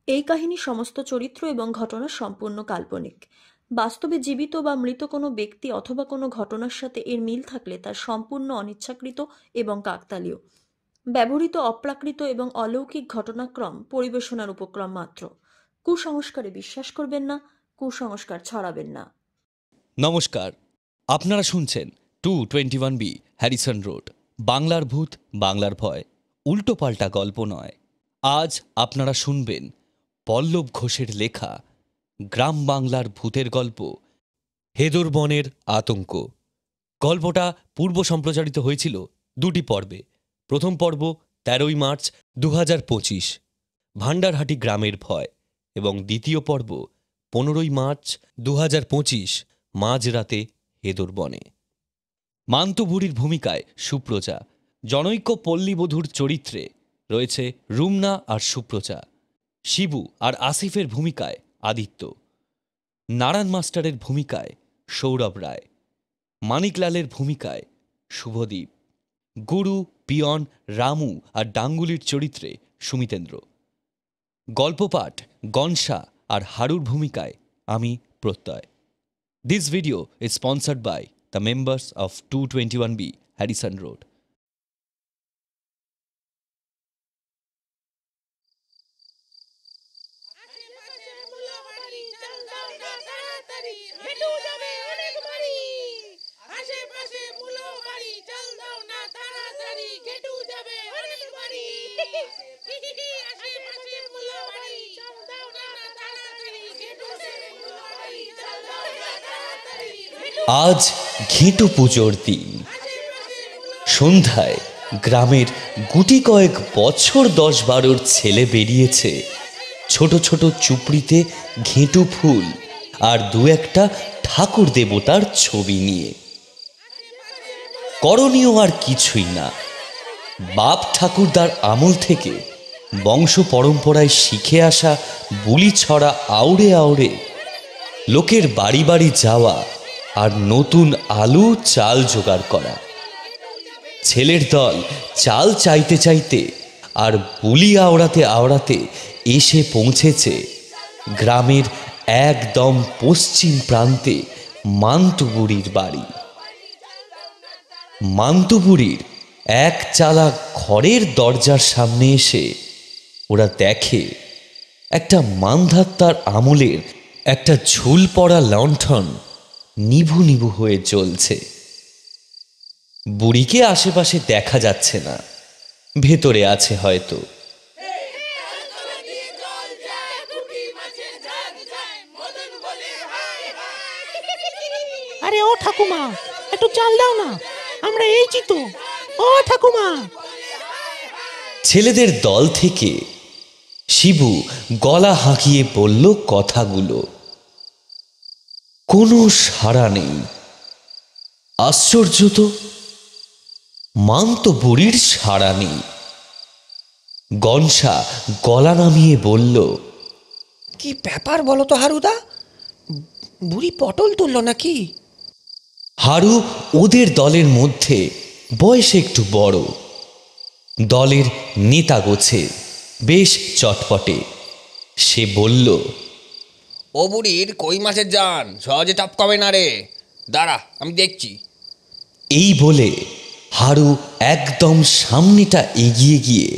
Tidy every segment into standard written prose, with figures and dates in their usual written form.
এই কাহিনীর সমস্ত চরিত্র এবং ঘটনা সম্পূর্ণ কাল্পনিক। বাস্তবে জীবিত বা মৃত কোনো ব্যক্তি অথবা কোনো ঘটনার সাথে এর মিল থাকলে তা সম্পূর্ণ অনিচ্ছাকৃত এবং কাকতালীয়। ব্যবহৃত অপ্রাকৃত এবং অলৌকিক ঘটনাক্রম পরিবেশনার উপক্রম মাত্র। কুসংস্কারে বিশ্বাস করবেন না, কুসংস্কার ছড়াবেন না। নমস্কার, আপনারা শুনছেন 221B হ্যারিসন রোড। বাংলার ভূত, বাংলার ভয়, উল্টো পাল্টা গল্প নয়। আজ আপনারা শুনবেন পল্লব ঘোষের লেখা গ্রাম বাংলার ভূতের গল্প হেদর বনের আতঙ্ক। গল্পটা পূর্ব সম্প্রচারিত হয়েছিল দুটি পর্বে। প্রথম পর্ব 13ই মার্চ 2025 ভান্ডারহাটি গ্রামের ভয়, এবং দ্বিতীয় পর্ব 15ই মার্চ 2025 মাঝরাতে হেদর বনে। মান্তু বুড়ির ভূমিকায় সুপ্রজা, জনৈক পল্লীবধূর চরিত্রে রয়েছে রুমনা আর সুপ্রজা। শিবু আর আসিফের ভূমিকায় আদিত্য, নারায়ণ মাস্টারের ভূমিকায় সৌরভ রায়, মানিকলালের ভূমিকায় শুভদীপ, গুরু, পিয়ন, রামু আর ডাঙ্গুলির চরিত্রে সুমিতেন্দ্র। গল্পপাঠ গনসা আর হারুর ভূমিকায় আমি প্রত্যয়। This video is sponsored by the members of 221B Harrison Road. আজ ঘেঁটু পুজোর দিন। সন্ধ্যায় গ্রামের গুটি কয়েক বছর 10-12 ছেলে বেরিয়েছে ছোট ছোট চুপড়িতে ঘেঁটু ফুল আর দু একটা ঠাকুর দেবতার ছবি নিয়ে। করণীয় আর কিছুই না। বাপ ঠাকুরদার আমল থেকে বংশ পরম্পরায় শিখে আসা বুলি ছড়া আউড়ে আউড়ে লোকের বাড়ি বাড়ি যাওয়া আর নতুন আলু চাল জোগাড় করা। ছেলের দল চাল চাইতে চাইতে আর বুলি আওড়াতে আওড়াতে এসে পৌঁছেছে গ্রামের একদম পশ্চিম প্রান্তে মান্তুবুড়ির বাড়ি। মান্তুবুড়ির এক চালা ঘরের দরজার সামনে এসে ওরা দেখে একটা মান্ধাত্তার আমলের একটা ঝুল পড়া লণ্ঠন নিভু নিভু হয়ে জ্বলছে। বুড়িকে আশেপাশে দেখা যাচ্ছে না, ভেতরে আছে হয়তো। আরে ও ঠাকুমা, একটু চাল দাও না, আমরা এইছি তো। ও ঠাকুমা। ছেলেদের দল থেকে শিবু গলা হাঁকিয়ে বলল কথাগুলো। কোনো সাড়া নেই। আশ্চর্য তো, মান্ত বুড়ির সাড়া নেই। গনসা গলা নামিয়ে বলল, কি ব্যাপার বলো তো হারুদা, বুড়ি পটল তুললো নাকি? হারু ওদের দলের মধ্যে বয়সে একটু বড়, দলের নেতা গোছে, বেশ চটপটে। সে বলল, ও বুড়ির কই মাছের জান সহজে টপকাবে না রে, দাঁড়া আমি দেখছি। এই বলে হারু একদম সামনেটা এগিয়ে গিয়ে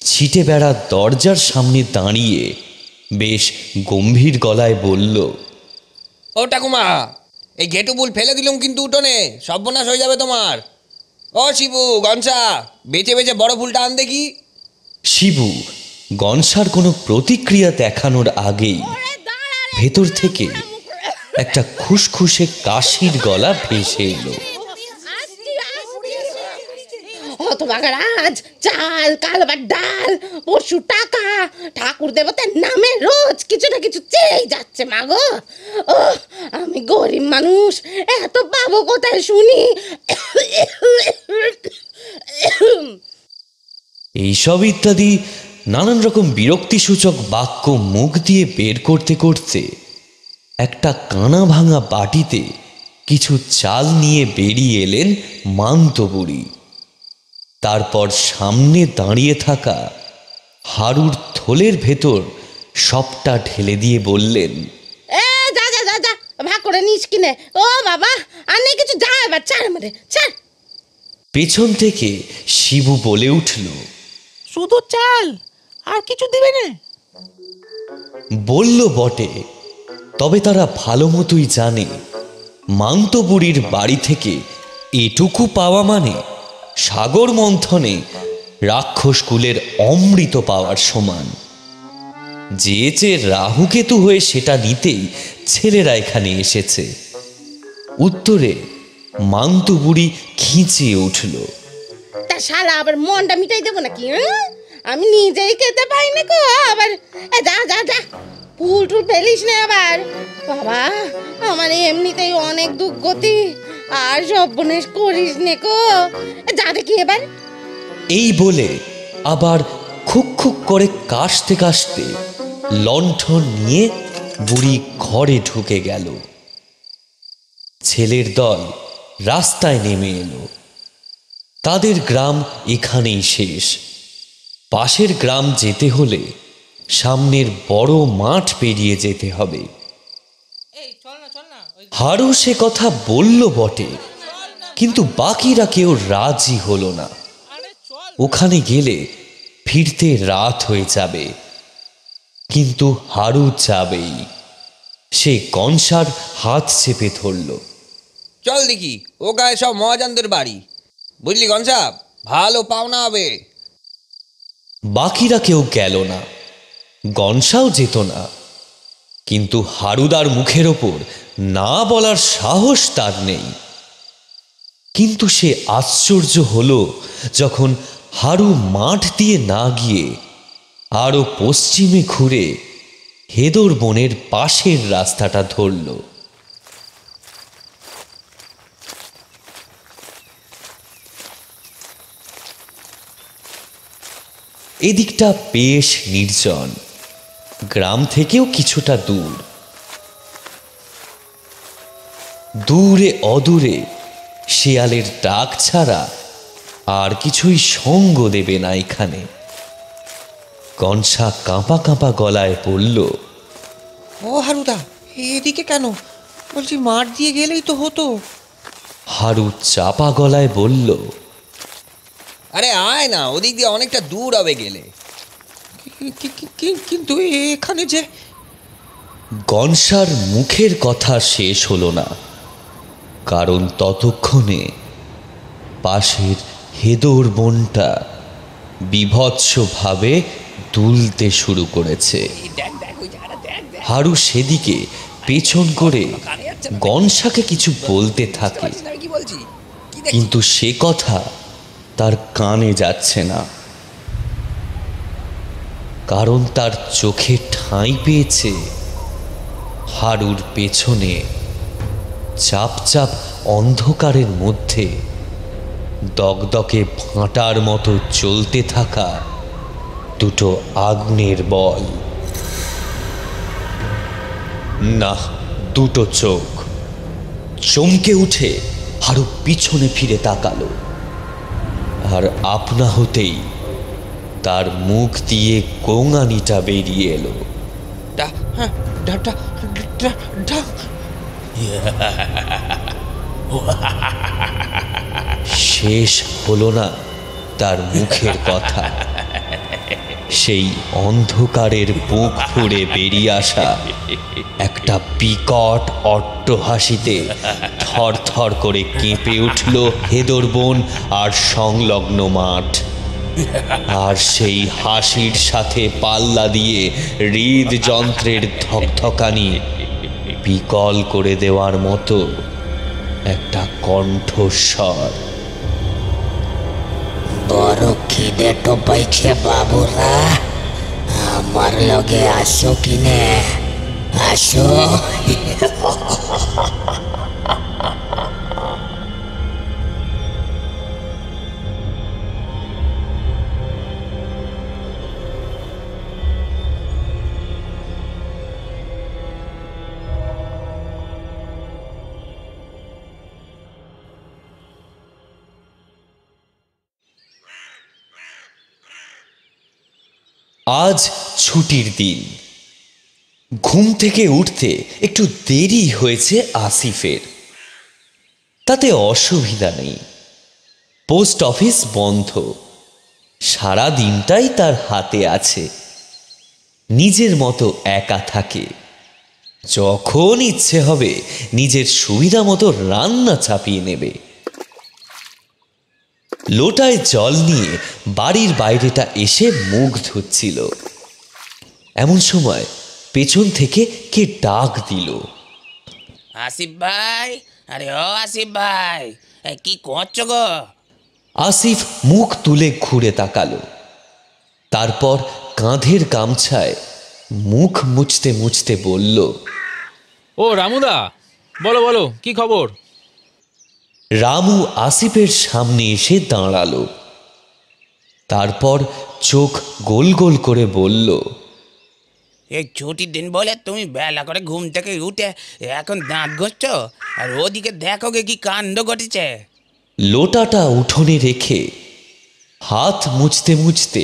ছিটে বেড়া দরজার সামনে দাঁড়িয়ে বেশ গম্ভীর গলায় বলল, ও ঠাকুমা, এই ঘেটু ফুল ফেলে দিলুম কিন্তু উঠোনে, সর্বনাশ হয়ে যাবে তোমার। ও শিবু, গনসা, বেঁচে বেঁচে বড় ফুলটা আন দেখি। শিবু গনসার কোনো প্রতিক্রিয়া দেখানোর আগেই ভেতর থেকে একটা খুসখুসে কাশির গলা ভেসে এলো। হতভাগারাজ, চাল, কালবার ডাল, পশু টাকা, ঠাকুর দেবতার নামে রোজ কিছু না কিছু চেয়েই যাচ্ছে মাগো। ও আমি গরিব মানুষ, এত পাবো কোথায় শুনি? এইসব ইত্যাদি নানান রকম বিরক্তিসূচক বাক্য মুখ দিয়ে বের করতে করতে একটা কানা ভাঙা বাটিতে কিছু চাল নিয়ে বেরিয়ে এলেন মান্ত বুড়ি। তারপর সামনে দাঁড়িয়ে থাকা হারুর থলের ভেতর সবটা ঢেলে দিয়ে বললেন, এ যা যা যা যা, ভাগ করে নিস কিনে। ও বাবা, আর নেই কিছু, যা এবার, ছাড় আমারে, ছাড়। পেছন থেকে শিবু বলে উঠল, শুধু চাল, আর কিছু দিবে না? বলল বটে, তবে তারা ভালো মতোই জানে মাংতো বুড়ির বাড়ি থেকে এটুকু পাওয়া মানে সাগর মন্থনে রাক্ষস কুলের অমৃত পাওয়ার সমান। যে রাহুকেতু হয়ে সেটা নিতেই ছেলেরা এখানে এসেছে। উত্তরে মাংতো বুড়ি খিঁচিয়ে উঠল, তা শালা আবার মনটা মিটাই দেবো নাকি? আমি নিজেই খেতে পাই না গো, আবার যা যা যা, ফুল টুল ফেলিস না আবার। বাবা, আমার এমনিতেই অনেক দুর্গতি, আর সর্বনেশ করিস নে গো। যা দেখি এবার। এই বলে আবার খুক খুক করে কাশতে কাশতে লণ্ঠন নিয়ে বুড়ি ঘরে ঢুকে গেল। ছেলের দল রাস্তায় নেমে এলো। তাদের গ্রাম এখানেই শেষ। পাশের গ্রাম যেতে হলে সামনের বড় মাঠ পেরিয়ে যেতে হবে। হারু সে কথা বলল বটে, কিন্তু বাকিরা কেউ রাজি হলো না। ওখানে গেলে ফিরতে রাত হয়ে যাবে, কিন্তু হারু যাবেই। সে কনসার হাত চেপে ধরল। চল দেখি, ও গায়ে সব মহাজানদের বাড়ি, বুঝলি গনসা, ভালো পাওনা হবে। বাকিরা কেউ গেল না, গনসাও যেত না, কিন্তু হারুদার মুখের ওপর না বলার সাহস তার নেই। কিন্তু সে আশ্চর্য হলো যখন হারু মাঠ দিয়ে না গিয়ে আরো পশ্চিমে ঘুরে হেদর বনের পাশের রাস্তাটা ধরল। এদিকটা বেশ নির্জন, গ্রাম থেকেও কিছুটা দূর। দূরে অদূরে শিয়ালের ডাক ছাড়া আর কিছুই সঙ্গ দেবে না এখানে। কনসা কাঁপা কাঁপা গলায় বলল, ও হারুদা, এদিকে কেন? বলছি মাঠ দিয়ে গেলেই তো হতো। হারু চাপা গলায় বলল, আরে আয় না, ওদিক দিয়ে অনেকটা দূর হবে গেলে। কিন্তু এখানে যে... গনসার মুখের কথা শেষ হলো না, কারণ ততক্ষণে পাশের হেদর বনটা বীভৎসভাবে দুলতে শুরু করেছে। হারু সেদিকে পেছন করে গনসাকে কিছু বলতে থাকে, কিন্তু সে কথা তার কানে যাচ্ছে না, কারণ তার চোখে ঠাঁই পেয়েছে হারুর পেছনে চাপ চাপ অন্ধকারের মধ্যে দগদগে ভাঁটার মতো চলতে থাকা দুটো আগুনের বল। না, দুটো চোখ। চমকে উঠে হারু পিছনে ফিরে তাকালো, আর আপনা হতেই তার মুখ দিয়ে গোঙানিটা বেরিয়ে এলো। শেষ হলো না তার মুখের কথা। সেই অন্ধকারের বুক ফুঁড়ে বেরিয়ে আসা একটা বিকট অট্টহাসিতে থর থর করে কেঁপে উঠল হেদর বন আর সংলগ্ন মাঠ। আর সেই হাসির সাথে পাল্লা দিয়ে হৃদযন্ত্রের ধকধকানি বিকল করে দেওয়ার মতো একটা কণ্ঠস্বর। বড় খিদে টোপাইছে বাবুরা, আমার লগে আসো কিনে, আসো। আজ ছুটির দিন। ঘুম থেকে উঠতে একটু দেরি হয়েছে আসিফের, তাতে অসুবিধা নেই। পোস্ট অফিস বন্ধ, সারা দিনটাই তার হাতে আছে। নিজের মতো একা থাকে, যখন ইচ্ছে হবে নিজের সুবিধা মতো রান্না চাপিয়ে নেবে। লোটায় জল নিয়ে বাড়ির বাইরেটা এসে মুখ ধুচ্ছিল, এমন সময় পেছন থেকে কে ডাক দিল। আসিফ ভাই, আরে ও আসিফ ভাই, কি করছো গো? আসিফ মুখ তুলে ঘুরে তাকালো, তারপর কাঁধের গামছায় মুখ মুছতে মুছতে বলল, ও রামুদা, বলো বলো, কি খবর? রামু আসিফের সামনে এসে দাঁড়ালো, তারপর চোখ গোল গোল করে বলল, এই ছুটির দিন বলে তুমি বেলা করে ঘুম থেকে উঠে এখন দাঁত ঘষছো, আর ওদিকে দেখো গে কি কাণ্ড ঘটেছে। লোটাটা উঠোনে রেখে হাত মুছতে মুছতে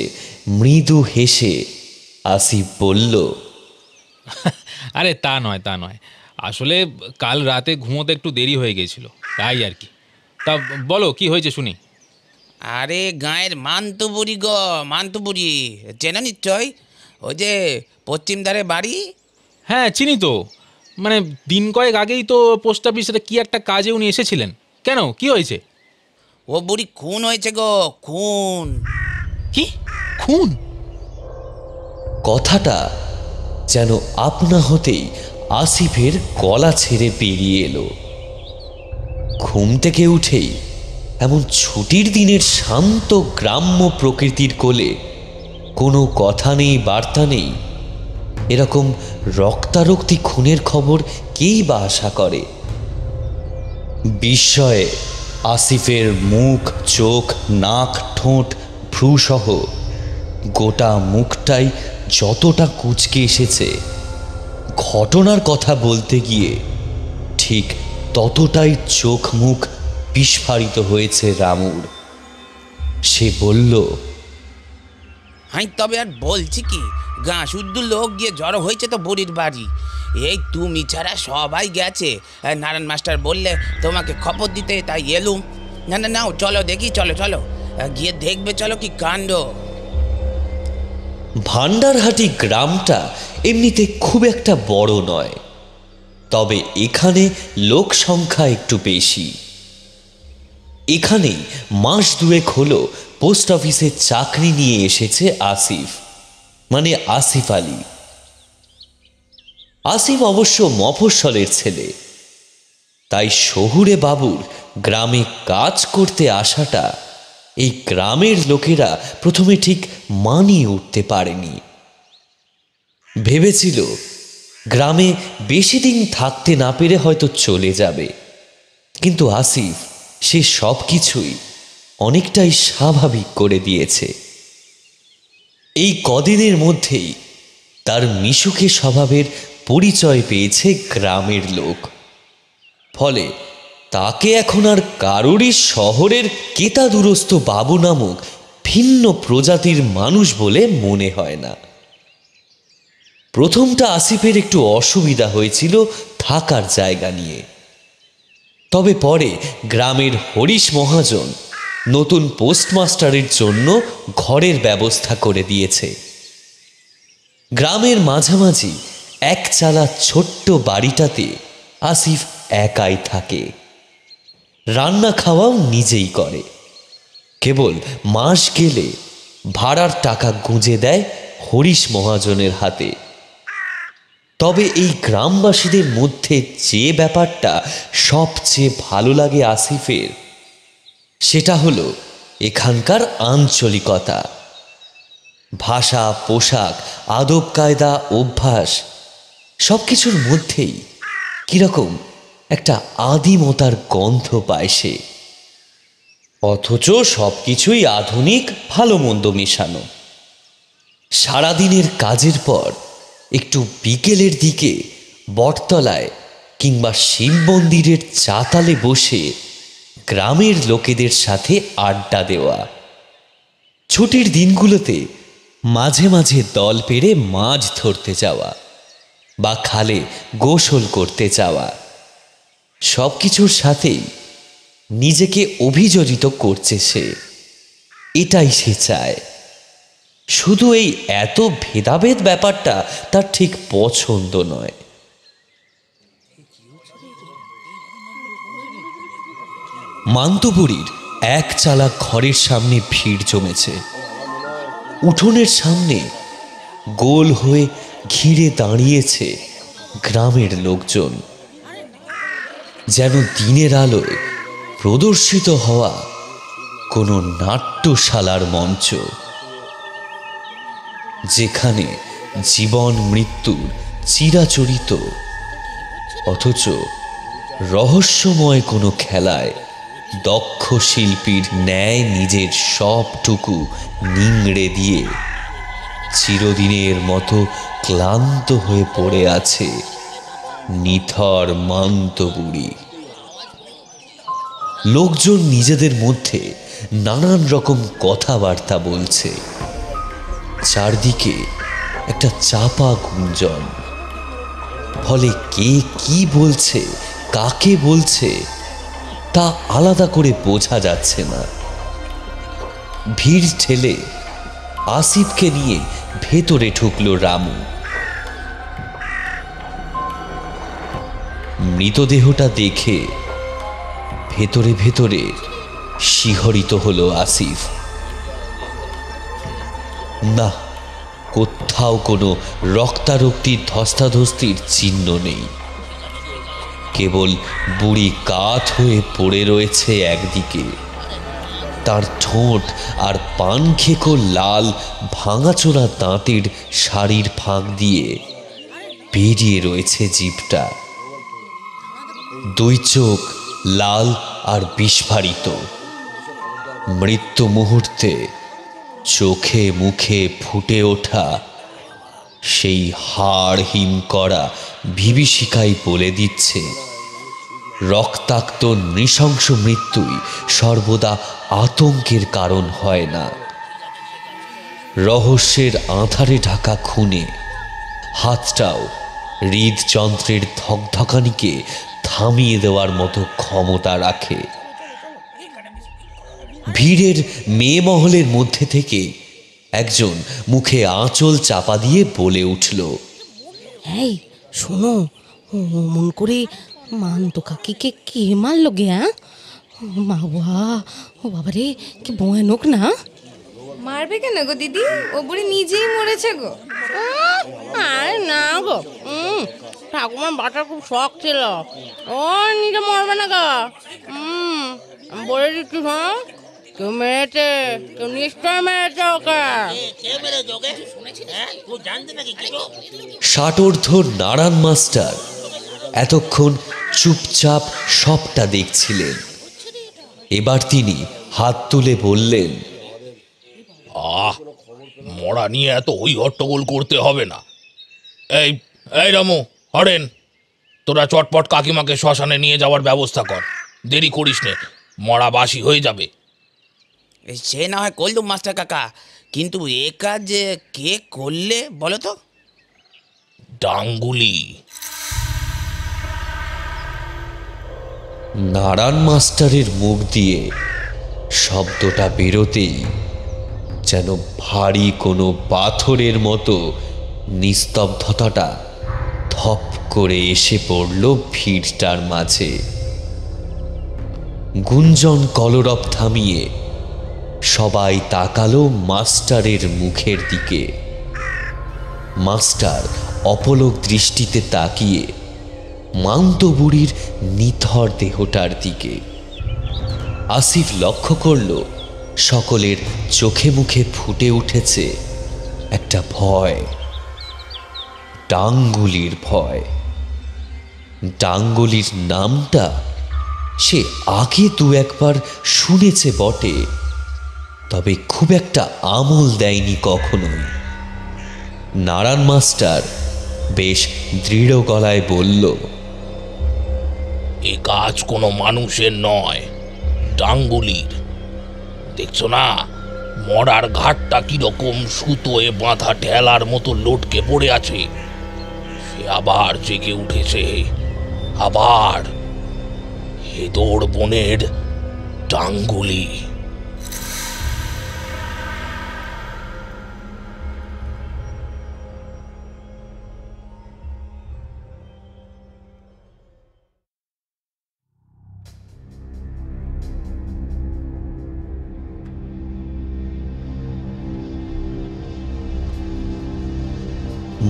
মৃদু হেসে আসিফ বলল, আরে তা নয়, তা নয়, আসলে কাল রাতে ঘুমোতে একটু দেরি হয়ে গেছিল, তাই আর কি। তা বলো, কি হয়েছে শুনি। আরে গাঁয়ের মান্তুপুরি গো, মান্তুপুরি চেনা নিশ্চয়, ওই যে পশ্চিম ধারে বাড়ি। হ্যাঁ চিনি তো, মানে দিন কয়েক আগেই তো পোস্ট অফিসে কি একটা কাজে উনি এসেছিলেন। কেন, কি হয়েছে? ও বুড়ি খুন হয়েছে গো, খুন। কি খুন? কথাটা যেন আপনা হতেই আসিফের গলা ছেড়ে বেরিয়ে এলো। ঘুম থেকে উঠেই এমন ছুটির দিনের শান্ত গ্রাম্য প্রকৃতির কোলে কোনো কথা নেই, বার্তা নেই, এরকম রক্তারক্তি খুনের খবর কেই বা আশা করে? বিস্ময়ে আসিফের মুখ, চোখ, নাক, ঠোঁট, ভ্রুসহ গোটা মুখটাই যতটা কুঁচকে এসেছে, ঘটনার কথা বলতে গিয়ে ঠিক ততটাই চোখ মুখ বিস্ফারিত হয়েছে রামুর। সে বলল, হাই তবে আর বলছি কি, গাঁ শুদ্ধ লোক গিয়ে জড়ো হয়েছে তো বুড়ির বাড়ি। এই তুমি ছাড়া সবাই গেছে, নারায়ণ মাস্টার বললে তোমাকে খবর দিতে, তাই এলুম। না না নাও, চলো দেখি, চলো চলো গিয়ে দেখবে, চলো কি কাণ্ড। ভান্ডারহাটি গ্রামটা এমনিতে খুব একটা বড় নয়, তবে এখানে লোক সংখ্যা একটু বেশি। এখানেই মাস দুয়েক হলো পোস্ট অফিসে চাকরি নিয়ে এসেছে আসিফ, মানে আসিফ আলী। আসিফ অবশ্য মফস্বলের ছেলে, তাই শহুরে বাবুর গ্রামে কাজ করতে আসাটা এই গ্রামের লোকেরা প্রথমে ঠিক মানিয়ে উঠতে পারেনি। ভেবেছিল গ্রামে বেশি দিন থাকতে না পেরে হয়তো চলে যাবে, কিন্তু আসিফ সে সব কিছুই অনেকটাই স্বাভাবিক করে দিয়েছে। এই কদিনের মধ্যেই তার মিশুকে স্বভাবের পরিচয় পেয়েছে গ্রামের লোক, ফলে তাকে এখন আর কারোরই শহরের কেতাদুরস্ত বাবু নামক ভিন্ন প্রজাতির মানুষ বলে মনে হয় না। প্রথমটা আসিফের একটু অসুবিধা হয়েছিল থাকার জায়গা নিয়ে, তবে পরে গ্রামের হরিশ মহাজন নতুন পোস্টমাস্টারের জন্য ঘরের ব্যবস্থা করে দিয়েছে। গ্রামের মাঝামাঝি একচালা ছোট্ট বাড়িটাতে আসিফ একাই থাকে, রান্না খাওয়াও নিজেই করে। কেবল মাস গেলে ভাড়ার টাকা গুঁজে দেয় হরিশ মহাজনের হাতে। তবে এই গ্রামবাসীদের মধ্যে যে ব্যাপারটা সবচেয়ে ভালো লাগে আসিফের, সেটা হলো এখানকার আঞ্চলিকতা। ভাষা, পোশাক, আদব কায়দা, অভ্যাস সব কিছুর মধ্যেই কিরকম একটা আদিমতার গন্ধ পায় সে, অথচ সব কিছুই আধুনিক, ভালো মন্দ মেশানো। সারাদিনের কাজের পর একটু বিকেলের দিকে বটতলায় কিংবা শিব মন্দিরের চাতালে বসে গ্রামের লোকেদের সাথে আড্ডা দেওয়া, ছুটির দিনগুলোতে মাঝে মাঝে দল পেরে মাছ ধরতে যাওয়া, বা খালে গোসল করতে যাওয়া, সব কিছুর সাথেই নিজেকে অভিযোজিত করছে সে। এটাই সে চায়। শুধু এই এত ভেদাভেদ ব্যাপারটা তার ঠিক পছন্দ নয়। মান্তবুড়ির এক চালা ঘরের সামনে ভিড় জমেছে। উঠোনের সামনে গোল হয়ে ঘিরে দাঁড়িয়েছে গ্রামের লোকজন, যেন দিনের আলোয় প্রদর্শিত হওয়া কোনো নাট্যশালার মঞ্চ, যেখানে জীবন মৃত্যুর চিরাচরিত অথচ রহস্যময় কোনো খেলায় দক্ষ শিল্পীর ন্যায় নিজের সবটুকু নিংড়ে দিয়ে চিরদিনের মতো ক্লান্ত হয়ে পড়ে আছে নিথর মান্তবুড়ি। লোকজন নিজেদের মধ্যে নানান রকম কথাবার্তা বলছে। চারদিকে একটা চাপা গুঞ্জন, ফলে কে কি বলছে, কাকে বলছে তা আলাদা করে বোঝা যাচ্ছে না। ভিড় ঠেলে আসিফকে নিয়ে ভেতরে ঢুকলো রামু। মৃতদেহটা দেখে ভেতরে ভেতরে শিহরিত হলো আসিফ। না, কোথাও কোনো রক্তারক্তির ধস্তাধস্তির চিহ্ন নেই। কেবল বুড়ি কাঠ হয়ে পড়ে রয়েছে একদিকে, তার ঠোঁট আর পানখেকো লাল ভাঙাচোরা দাঁতের শাড়ির ফাঁক দিয়ে বেরিয়ে রয়েছে জিভটা। দুই চোখ লাল আর বিস্ফারিত। মৃত্যু মুহূর্তে চোখে মুখে ফুটে ওঠা সেই হাড় হিম করা বিভীষিকাই বলে দিচ্ছে রক্তাক্ত নৃশংস মৃত্যুই সর্বদা আতঙ্কের কারণ হয় না। রহস্যের আঁধারে ঢাকা খুনে হাতটাও হৃদযন্ত্রের ধকধকানিকে থামিয়ে দেওয়ার মতো ক্ষমতা রাখে। ভিড়ের মেয়ে মহলের মধ্যে থেকে একজন মুখে আঁচল চাপা দিয়ে বলে উঠল, এই শোনো, মন করে মান্ত কাকিকে কে মারলো গে? বাবা, ও বাবা রে, কি ভয়ানক না? মারবে কেন গো দিদি? ও বুড়ি নিজেই মরেছে গো। আরে না গো, ঠাকুমার বাটার খুব শখ ছিল, ও নিজে মরবে না গো। আমি বলে দিচ্ছি, হ্যাঁ, কেউ মেরেছে, কেউ নিশ্চয় মেরেছে ওকে। ষাটোর্ধ্ব নারায়ণ মাস্টার এতক্ষণ চুপচাপ সবটা দেখছিলেন। এবার তিনি হাত তুলে বললেন, মরা নিয়ে এত ওই হট্টগোল করতে হবে না। এই এই রামু, হরেন, তোরা চটপট কাকিমাকে শ্মশানে নিয়ে যাওয়ার ব্যবস্থা কর। দেরি করিস নে, মরা বাসি হয়ে যাবে। সে না হয় করলুম মাস্টার কাকা, কিন্তু এ কাজ কে করলে বলো তো? ডাঙ্গুলি। নারায়ণ মাস্টারের মুখ দিয়ে শব্দটা বেরোতেই যেন ভারী কোনো পাথরের মতো নিস্তব্ধতাটা ধপ করে এসে পড়ল ভিড়টার মাঝে। গুঞ্জন কলরব থামিয়ে সবাই তাকালো মাস্টারের মুখের দিকে। মাস্টার অপলক দৃষ্টিতে তাকিয়ে মান্তবুড়ির নিথর দেহটার দিকে। আসিফ লক্ষ্য করল সকলের চোখে মুখে ফুটে উঠেছে একটা ভয়, ডাঙ্গুলির ভয়। ডাঙ্গুলির নামটা সে আগে দু একবার শুনেছে বটে, তবে খুব একটা আমল দেয়নি কখনোই। নারায়ণ মাস্টার বেশ দৃঢ় গলায় বলল, এ কাজ কোনো মানুষের নয়, ডাঙ্গুলির। দেখছো না মরার ঘাটটা কিরকম সুতোয় বাঁধা ঠেলার মতো লটকে পড়ে আছে? সে আবার জেগে উঠেছে, আবার হেদোর বনের ডাঙ্গুলি।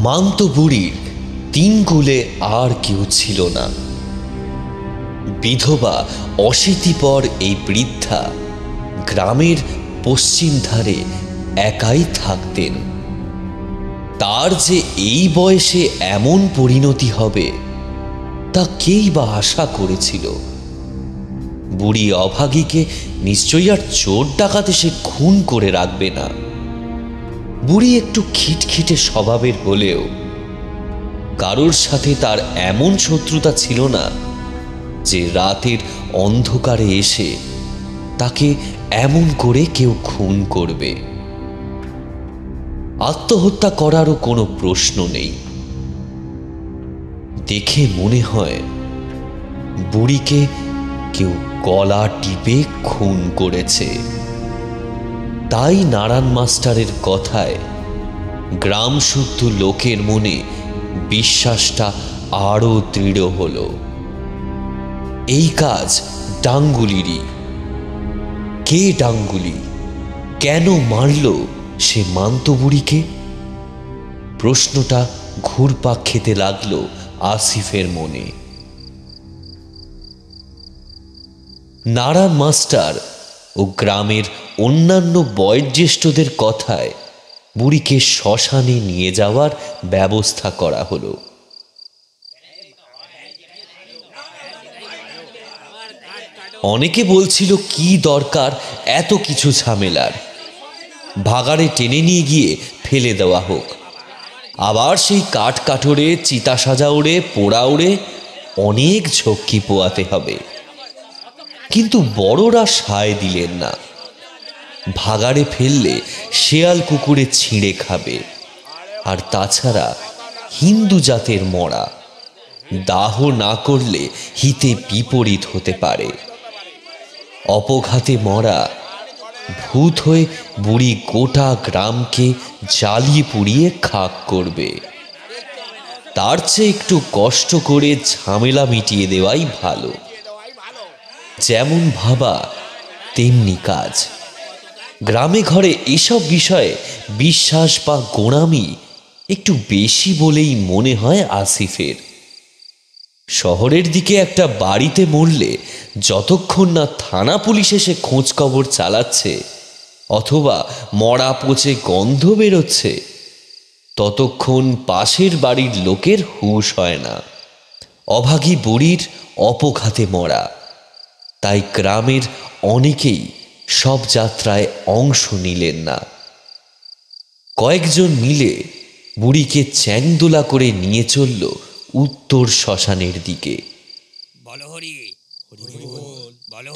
মান্ত বুড়ির তিন কুলে আর কেউ ছিল না। বিধবা অশীতিপর এই বৃদ্ধা গ্রামের পশ্চিম ধারে একাই থাকতেন। তার যে এই বয়সে এমন পরিণতি হবে তা কেই বা আশা করেছিল? বুড়ি অভাগীকে নিশ্চয়ই আর চোর ডাকাতে সে খুন করে রাখবে না। বুড়ি একটু খিটখিটে স্বভাবের হলেও কারোর সাথে তার এমন শত্রুতা ছিল না যে রাতের অন্ধকারে এসে তাকে এমন করে কেউ খুন করবে। আত্মহত্যা করারও কোনো প্রশ্ন নেই। দেখে মনে হয় বুড়িকে কেউ গলা টিপে খুন করেছে। তাই নারায়ণ মাস্টারের কথায় গ্রাম শুদ্ধ লোকের মনে বিশ্বাসটা আরো দৃঢ় হলো। এই কাজ ডাঙ্গুলিরই। কে ডাঙ্গুলি? কেন মারল সে মান্ত বুড়িকে? প্রশ্নটা ঘুরপাক খেতে লাগলো আসিফের মনে। নারায়ণ মাস্টার ও গ্রামের অন্যান্য বয়োজ্যেষ্ঠদের কথায় বুড়িকে শ্মশানে নিয়ে যাওয়ার ব্যবস্থা করা হলো। অনেকে বলছিল কি দরকার এত কিছু ঝামেলার, ভাগাড়ে টেনে নিয়ে গিয়ে ফেলে দেওয়া হোক। আবার সেই কাঠ কাঠরে, চিতা সাজা উড়ে, পোড়া উড়ে অনেক ঝক্কি পোয়াতে হবে। কিন্তু বড়রা সায় দিলেন না। ভাগাড়ে ফেললে শেয়াল কুকুরে ছিঁড়ে খাবে, আর তাছাড়া হিন্দু জাতের মরা, দাহ না করলে হিতে বিপরীত হতে পারে। অপঘাতে মরা ভূত হয়ে বুড়ি গোটা গ্রামকে জ্বালিয়ে পুড়িয়ে খাক করবে। তার চেয়ে একটু কষ্ট করে ঝামেলা মিটিয়ে দেওয়াই ভালো। যেমন ভাবা তেমনি কাজ। গ্রামে ঘরে এসব বিষয়ে বিশ্বাস বা গোঁড়ামি একটু বেশি বলেই মনে হয় আসিফের। শহরের দিকে একটা বাড়িতে মরলে যতক্ষণ না থানা পুলিশ এসে খোঁজ খবর চালাচ্ছে অথবা মরা পচে গন্ধ বেরোচ্ছে, ততক্ষণ পাশের বাড়ির লোকের হুঁশ হয় না। অভাগী বুড়ির অপঘাতে মরা, তাই গ্রামের অনেকেই সব যাত্রায় অংশ নিলেন না। কয়েকজন মিলে বুড়িকে চ্যাংদোলা করে নিয়ে চলল উত্তর শ্মশানের দিকে।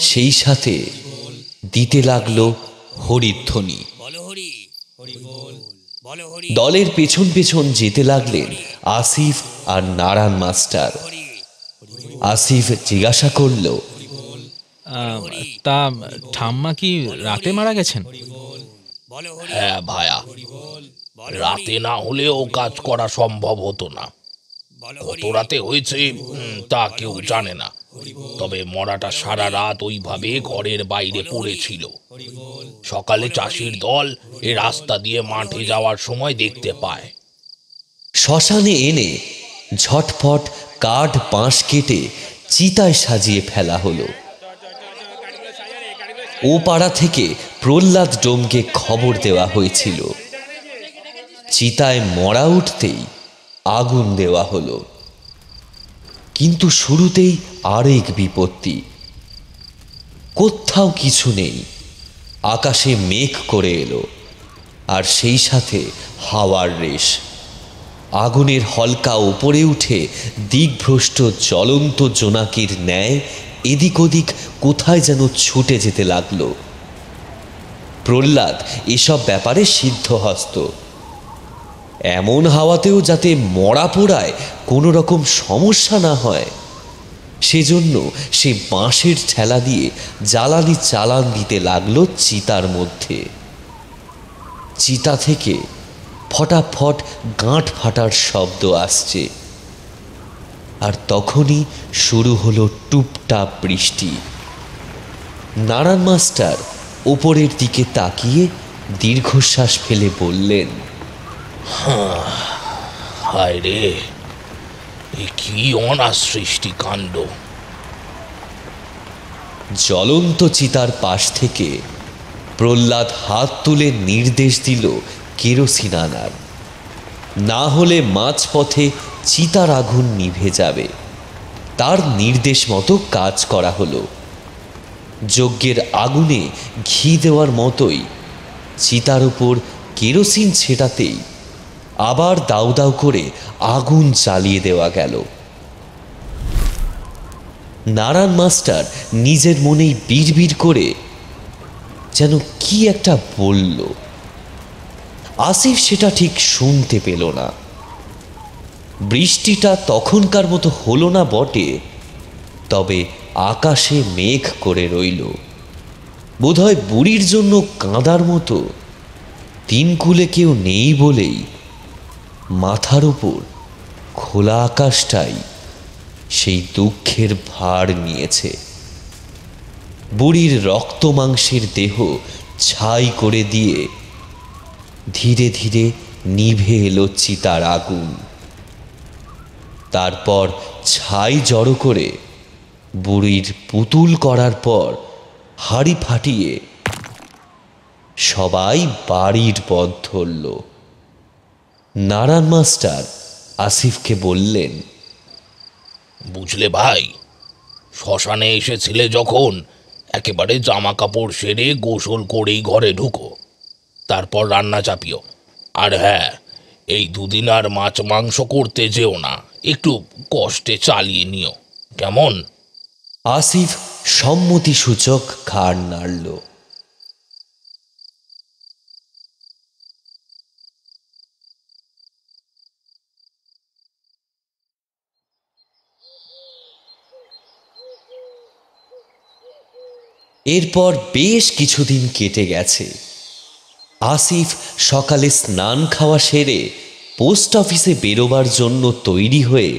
সেই সাথে দিতে লাগলো হরিধ্বনি। দলের পেছন পেছন যেতে লাগলেন আসিফ আর নারায়ণ মাস্টার। আসিফ জিজ্ঞাসা করল, তা ঠাম্মা কি রাতে মারা গেছেন? হ্যাঁ ভায়া, রাতে না হলেও কাজ করা সম্ভব হতো না। কত রাতে হয়েছে তা কেউ জানে না, তবে মরাটা সারা রাত ওইভাবে ঘরের বাইরে পড়েছিল। সকালে চাষির দল এ রাস্তা দিয়ে মাঠে যাওয়ার সময় দেখতে পায়। শ্মশানে এনে ঝটফট কাঠ বাঁশ কেটে চিতায় সাজিয়ে ফেলা হলো। ও পাড়া থেকে প্রহ্লাদ ডোমকে খবর দেওয়া হয়েছিল। চিতায় মরা উঠতেই আগুন দেওয়া হলো। কিন্তু শুরুতেই আরেক বিপত্তি। কোথাও কিছু নেই। আকাশে মেঘ করে এলো, আর সেই সাথে হাওয়ার রেশ। আগুনের হলকা উপরে উঠে দিকভ্রষ্ট জ্বলন্ত জোনাকির ন্যায় এদিক ওদিক কোথায় যেন ছুটে যেতে লাগলো। প্রহ্লাদ এসব ব্যাপারে সিদ্ধহস্ত। এমন হাওয়াতেও যাতে মরা পোড়ায় কোনো রকম সমস্যা না হয় সেজন্য সে বাঁশের ঠেলা দিয়ে জ্বালানি চালান দিতে লাগলো চিতার মধ্যে। চিতা থেকে ফটাফট গাঁট ফাটার শব্দ আসছে, আর তখনই শুরু হলো টুপটাপ বৃষ্টি। নারায়ণ মাস্টার ওপরের দিকে তাকিয়ে দীর্ঘশ্বাস ফেলে বললেন, হায় রে, এ কি অনাসৃষ্টি কাণ্ড! জ্বলন্ত চিতার পাশ থেকে প্রহ্লাদ হাত তুলে নির্দেশ দিল কেরোসিন আনার, না হলে মাঝপথে চিতার আগুন নিভে যাবে। তার নির্দেশ মতো কাজ করা হলো। যজ্ঞের আগুনে ঘি দেওয়ার মতোই চিতার উপর কেরোসিন ছেটাতেই আবার দাউ দাউ করে আগুন জ্বালিয়ে দেওয়া গেল। নারায়ণ মাস্টার নিজের মনেই বিড়বিড় করে যেন কি একটা বলল। আসিফ সেটা ঠিক শুনতে পেল না। বৃষ্টিটা তখনকার মতো হলো না বটে, তবে আকাশে মেঘ করে রইল। বোধহয় বুড়ির জন্য কাঁদার মতো তিনকুলে কেউ নেই বলেই মাথার উপর খোলা আকাশটাই সেই দুঃখের ভার নিয়েছে। বুড়ির রক্ত মাংসের দেহ ছাই করে দিয়ে ধীরে ধীরে নিভে এলো চিতার আগুন। তারপর ছাই জড়ো করে বুড়ির পুতুল করার পর হাড়ি ফাটিয়ে সবাই বাড়ির পথ ধরল। নারায়ণ মাস্টার আসিফকে বললেন, বুঝলে ভাই, শ্মশানে এসেছিলে যখন একেবারে জামা কাপড় সেরে গোসল করেই ঘরে ঢুকো, তারপর রান্না চাপিও। আর হ্যাঁ, এই দুদিন আর মাছ মাংস করতে যেও না, একটু কষ্টে চালিয়ে নিও, কেমন? আসিফ সম্মতিসূচক ঘাড় নাড়ল। এরপর বেশ কিছুদিন কেটে গেছে। আসিফ সকালে স্নান খাওয়া সেরে পোস্ট অফিসে বেরোবার জন্য তৈরি হয়ে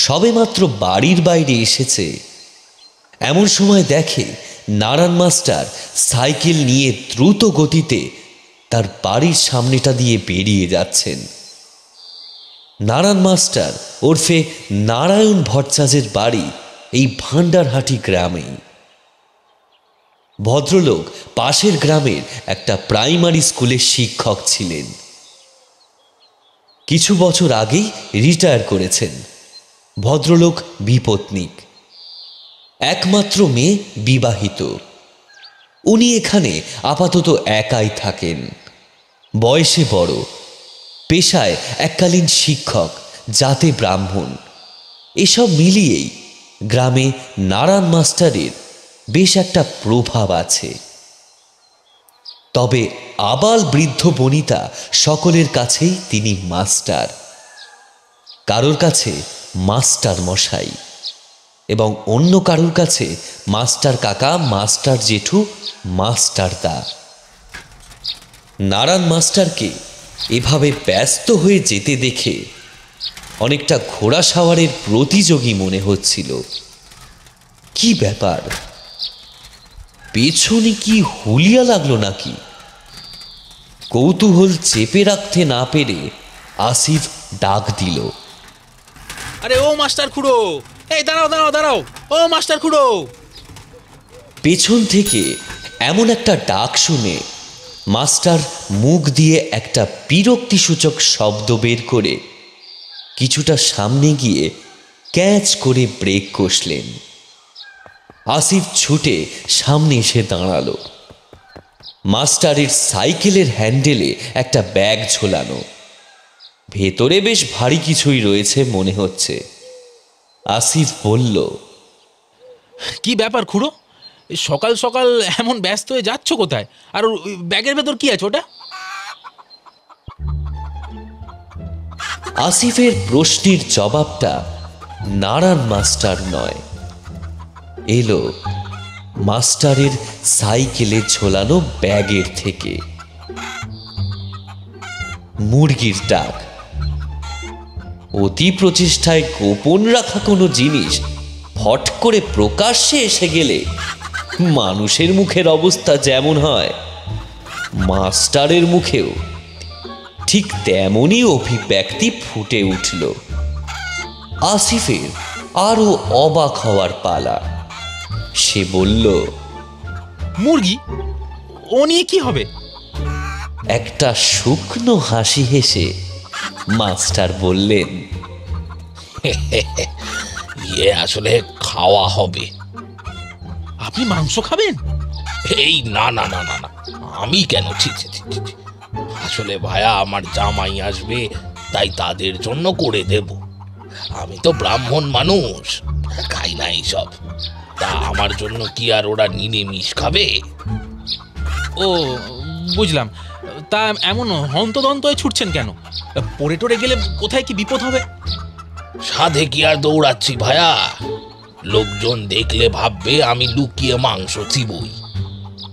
সবেমাত্র বাড়ির বাইরে এসেছে, এমন সময় দেখে নারায়ণ মাস্টার সাইকেল নিয়ে দ্রুত গতিতে তার বাড়ির সামনেটা দিয়ে বেরিয়ে যাচ্ছেন। নারায়ণ মাস্টার ওরফে নারায়ণ ভট্টাচার্যের বাড়ি এই ভান্ডারহাটি গ্রামেই। ভদ্রলোক পাশের গ্রামের একটা প্রাইমারি স্কুলের শিক্ষক ছিলেন। কিছু বছর আগেই রিটায়ার করেছেন। ভদ্রলোক বিপত্নিক, একমাত্র মেয়ে বিবাহিত। উনি এখানে আপাতত একাই থাকেন। বয়সে বড়, পেশায় এককালীন শিক্ষক, জাতে ব্রাহ্মণ। এসব মিলিয়েই গ্রামে নারায়ণ মাস্টারের বেশ একটা প্রভাব আছে। তবে আবাল বৃদ্ধ বনিতা সকলের কাছেই তিনি মাস্টার। কারোর কাছে মাস্টার মশাই, এবং অন্য কারোর কাছে মাস্টার কাকা, মাস্টার জেঠু, মাস্টার দা। নারায়ণ মাস্টারকে এভাবে ব্যস্ত হয়ে যেতে দেখে অনেকটা ঘোড়া সাওয়ারের প্রতিযোগী মনে হচ্ছিল। কি ব্যাপার, পেছনে কি হুলিয়া লাগলো নাকি? কৌতূহল চেপে রাখতে না পেরে আসিফ ডাক দিল, আরে ও মাস্টার খুড়ো, এই দাঁড়াও দাঁড়াও দাঁড়াও, ও মাস্টার খুড়ো। পেছন থেকে এমন একটা ডাক শুনে মাস্টার মুখ দিয়ে একটা বিরক্তিসূচক শব্দ বের করে কিছুটা সামনে গিয়ে ক্যাচ করে ব্রেক কষলেন। আসিফ ছুটে সামনে এসে দাঁড়ালো। মাস্টারের সাইকেলের হ্যান্ডেলে একটা ব্যাগ ঝোলানো, ভেতরে বেশ ভারী কিছুই রয়েছে মনে হচ্ছে। আসিফ বলল, কি ব্যাপার খুড়ো, সকাল সকাল এমন ব্যস্ত হয়ে যাচ্ছ কোথায়? আর ব্যাগের ভেতর কি আছে ওটা? আসিফের প্রশ্নের জবাবটা নারায়ণ মাস্টার নয়, এলো মাস্টারের সাইকেলে ঝোলানো ব্যাগের থেকে। মুরগির ডাক। অতি প্রচেষ্টায় গোপন রাখা কোনো জিনিস ফট করে প্রকাশ্যে এসে গেলে মানুষের মুখের অবস্থা যেমন হয়, মাস্টারের মুখেও ঠিক তেমনই অভিব্যক্তি ফুটে উঠল। আসিফের আরো অবাক হওয়ার পালা। সে বলল, মুরগি? ও নিয়ে কি হবে? একটা শুকনো হাসি হেসে মাস্টার বললেন, ইয়ে আসলে খাওয়া হবে। আপনি মাংস খাবেন? এই না না না না না, আমি কেন? ছি ছি ছি ছি। আসলে ভায়া, আমার জামাই আসবে, তাই তাদের জন্য করে দেব। আমি তো ব্রাহ্মণ মানুষ, খাই না এইসব। তা আমার জন্য কি আর ওরা নিরামিষ খাবে? ও বুঝলাম। তা এমন হন্তদন্ত হয়ে ছুটছেন কেন? পড়ে টরে গেলে কোথায় কি বিপদ হবে? সাধে কি আর দৌড়াচ্ছি ভায়া? লোকজন দেখলে ভাববে আমি লুকিয়ে মাংস চিবই।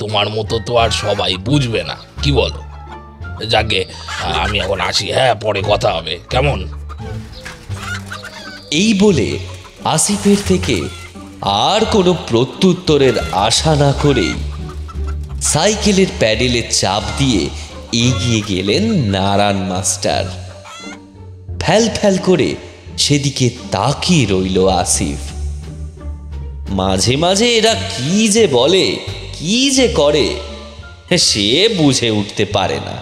তোমার মতো তো আর সবাই বুঝবে না, কি বলো? যাকে আমি এখন আসি, হ্যাঁ, পরে কথা হবে, কেমন? এই বলে আসিফের থেকে আর কোনো প্রত্যুত্তরের আশা না করেই সাইকেলের প্যাডেলে চাপ দিয়ে এগিয়ে গেলেন নারায়ণ মাস্টার। ফ্যাল ফ্যাল করে সেদিকে তাকিয়ে রইল আসিফ। মাঝে মাঝে এরা কি যে বলে, কি যে করে, সে বুঝে উঠতে পারে না।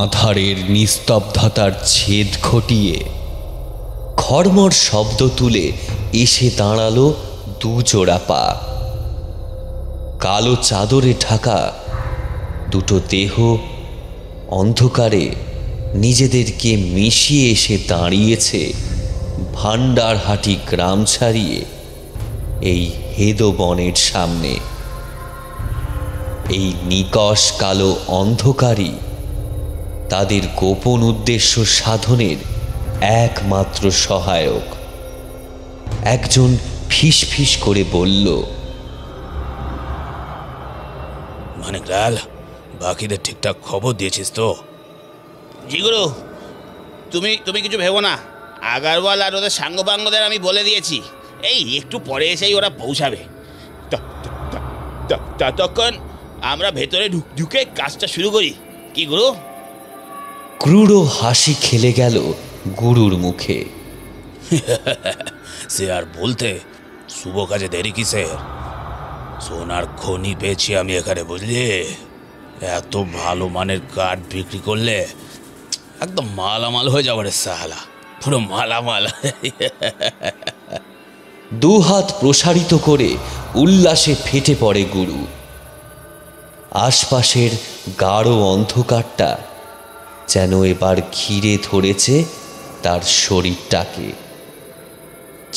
আঁধারের নিস্তব্ধতার ছেদ ঘটিয়ে খড়মড় শব্দ তুলে এসে দাঁড়ালো দুজোড়া পা। কালো চাদরে ঢাকা দুটো দেহ অন্ধকারে নিজেদেরকে মিশিয়ে এসে দাঁড়িয়েছে ভান্ডারহাটি গ্রাম ছাড়িয়ে এই হেদো বনের সামনে। এই নিকষ কালো অন্ধকারই তাদের গোপন উদ্দেশ্য সাধনের একমাত্র সহায়ক। একজন ফিস ফিস করে বলল, মানিকলাল, বাকিদের ঠিকঠাক খবর দিয়েছিস তো? জি গুরু, তুমি কিছু ভেবো না। আগারওয়াল আর ওদের সাঙ্গপাঙ্গদের আমি বলে দিয়েছি, এই একটু পরে এসেই ওরা পৌঁছাবে। ততক্ষণ আমরা ভেতরে ঢুকে কাজটা শুরু করি, কি গুরু? ক্রূর হাসি খেলে গেল গুরুর মুখে। সে আর বলতে, শুভ কাজে দেরি কিসের? সোনার খনি পেয়েছি আমি এখানে, বুঝলি? এত ভালো মানের কাঠ বিক্রি করলে একদম মালামাল হয়ে যাবে রে সালা, পুরো মালামাল। দুহাত প্রসারিত করে উল্লাসে ফেটে পড়ে গুরু। আশপাশের গাঢ় অন্ধকারটা যেন এবার ঘিরে ধরেছে তার শরীরটাকে,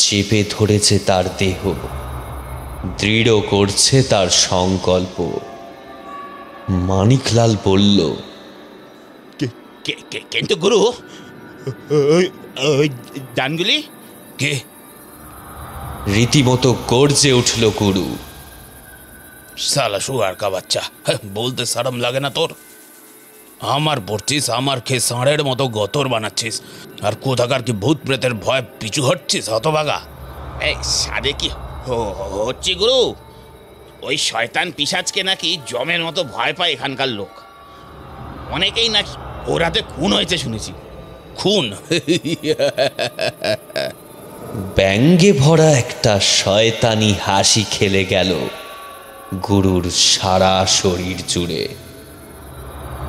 চেপে ধরেছে তার দেহ, দৃঢ় করছে তার সংকল্প। মানিকলাল বলল, কিন্তু গুরু, ডানগুলি কে? রীতিমতো গর্জে উঠল গুরু। সালা শুয়ার কা বাচ্চা, বলতে শরম লাগে না তোর? আমার পড়ছিস, আমার খেয়ে ষাঁড়ের মতো গতর বানাচ্ছিস, আর কোথাকার কি ভূত প্রেতের ভয় পিছু হটছিস হতভাগা? এই সাদে কি হচ্ছে গুরু? ওই শয়তান পিশাচকে নাকি জমের মতো ভয় পায় এখানকার লোক। অনেকেই নাকি ওর হাতে খুন হয়েছে শুনেছি। খুন? ব্যঙ্গে ভরা একটা শয়তানি হাসি খেলে গেল গুরুর সারা শরীর জুড়ে।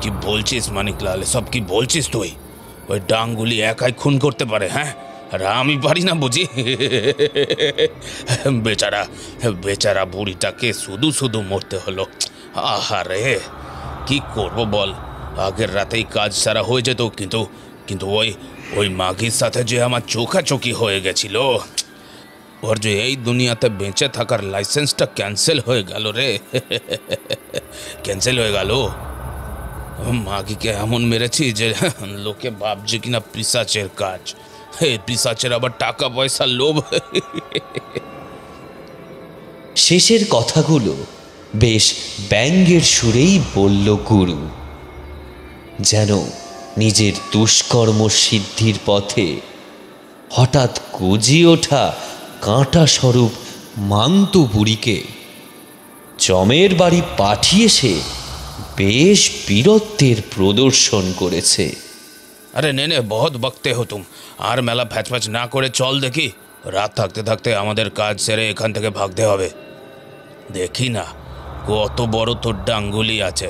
কি বলছিস মানিকলাল, সব কি বলছিস তুই? ওই ডাঙ্গুলি একাই খুন করতে পারে, হ্যাঁ? আর আমি পারি না বুঝি? বেচারা বেচারা বুড়িটাকে শুধু শুধু মরতে হলো। আহারে, কি করব বল? আগের রাতেই কাজ সারা হয়ে যেত, কিন্তু কিন্তু ওই ওই মাগির সাথে যে আমার চোখাচোখি হয়ে গেছিল, ওর যে এই দুনিয়াতে বেঁচে থাকার লাইসেন্সটা ক্যান্সেল হয়ে গেল রে। ক্যান্সেল হয়ে গেল। মাগিকে এমন মেরেছি যে লোকে ভাবছে কিনা পিশাচের কাজ। পিশাচের আবার টাকা পয়সার লোভ। শেষের কথাগুলো বেশ ব্যঙ্গের সুরেই বলল গুরু, যেন নিজের দুষ্কর্ম সিদ্ধির পথে হঠাৎ গজিয়ে ওঠা কাঁটা স্বরূপ মান্তু বুড়িকে জমের বাড়ি পাঠিয়ে সে বেশ বীরত্বের প্রদর্শন করেছে। আরে নে নে, বহুত বকতে হো তুম। আর মেলা ফ্যাচফ্যাচ না করে চল দেখি। রাত থাকতে থাকতে আমাদের কাজ সেরে এখান থেকে ভাগতে হবে। দেখি না কত বড় তোর ডাঙ্গুলি আছে।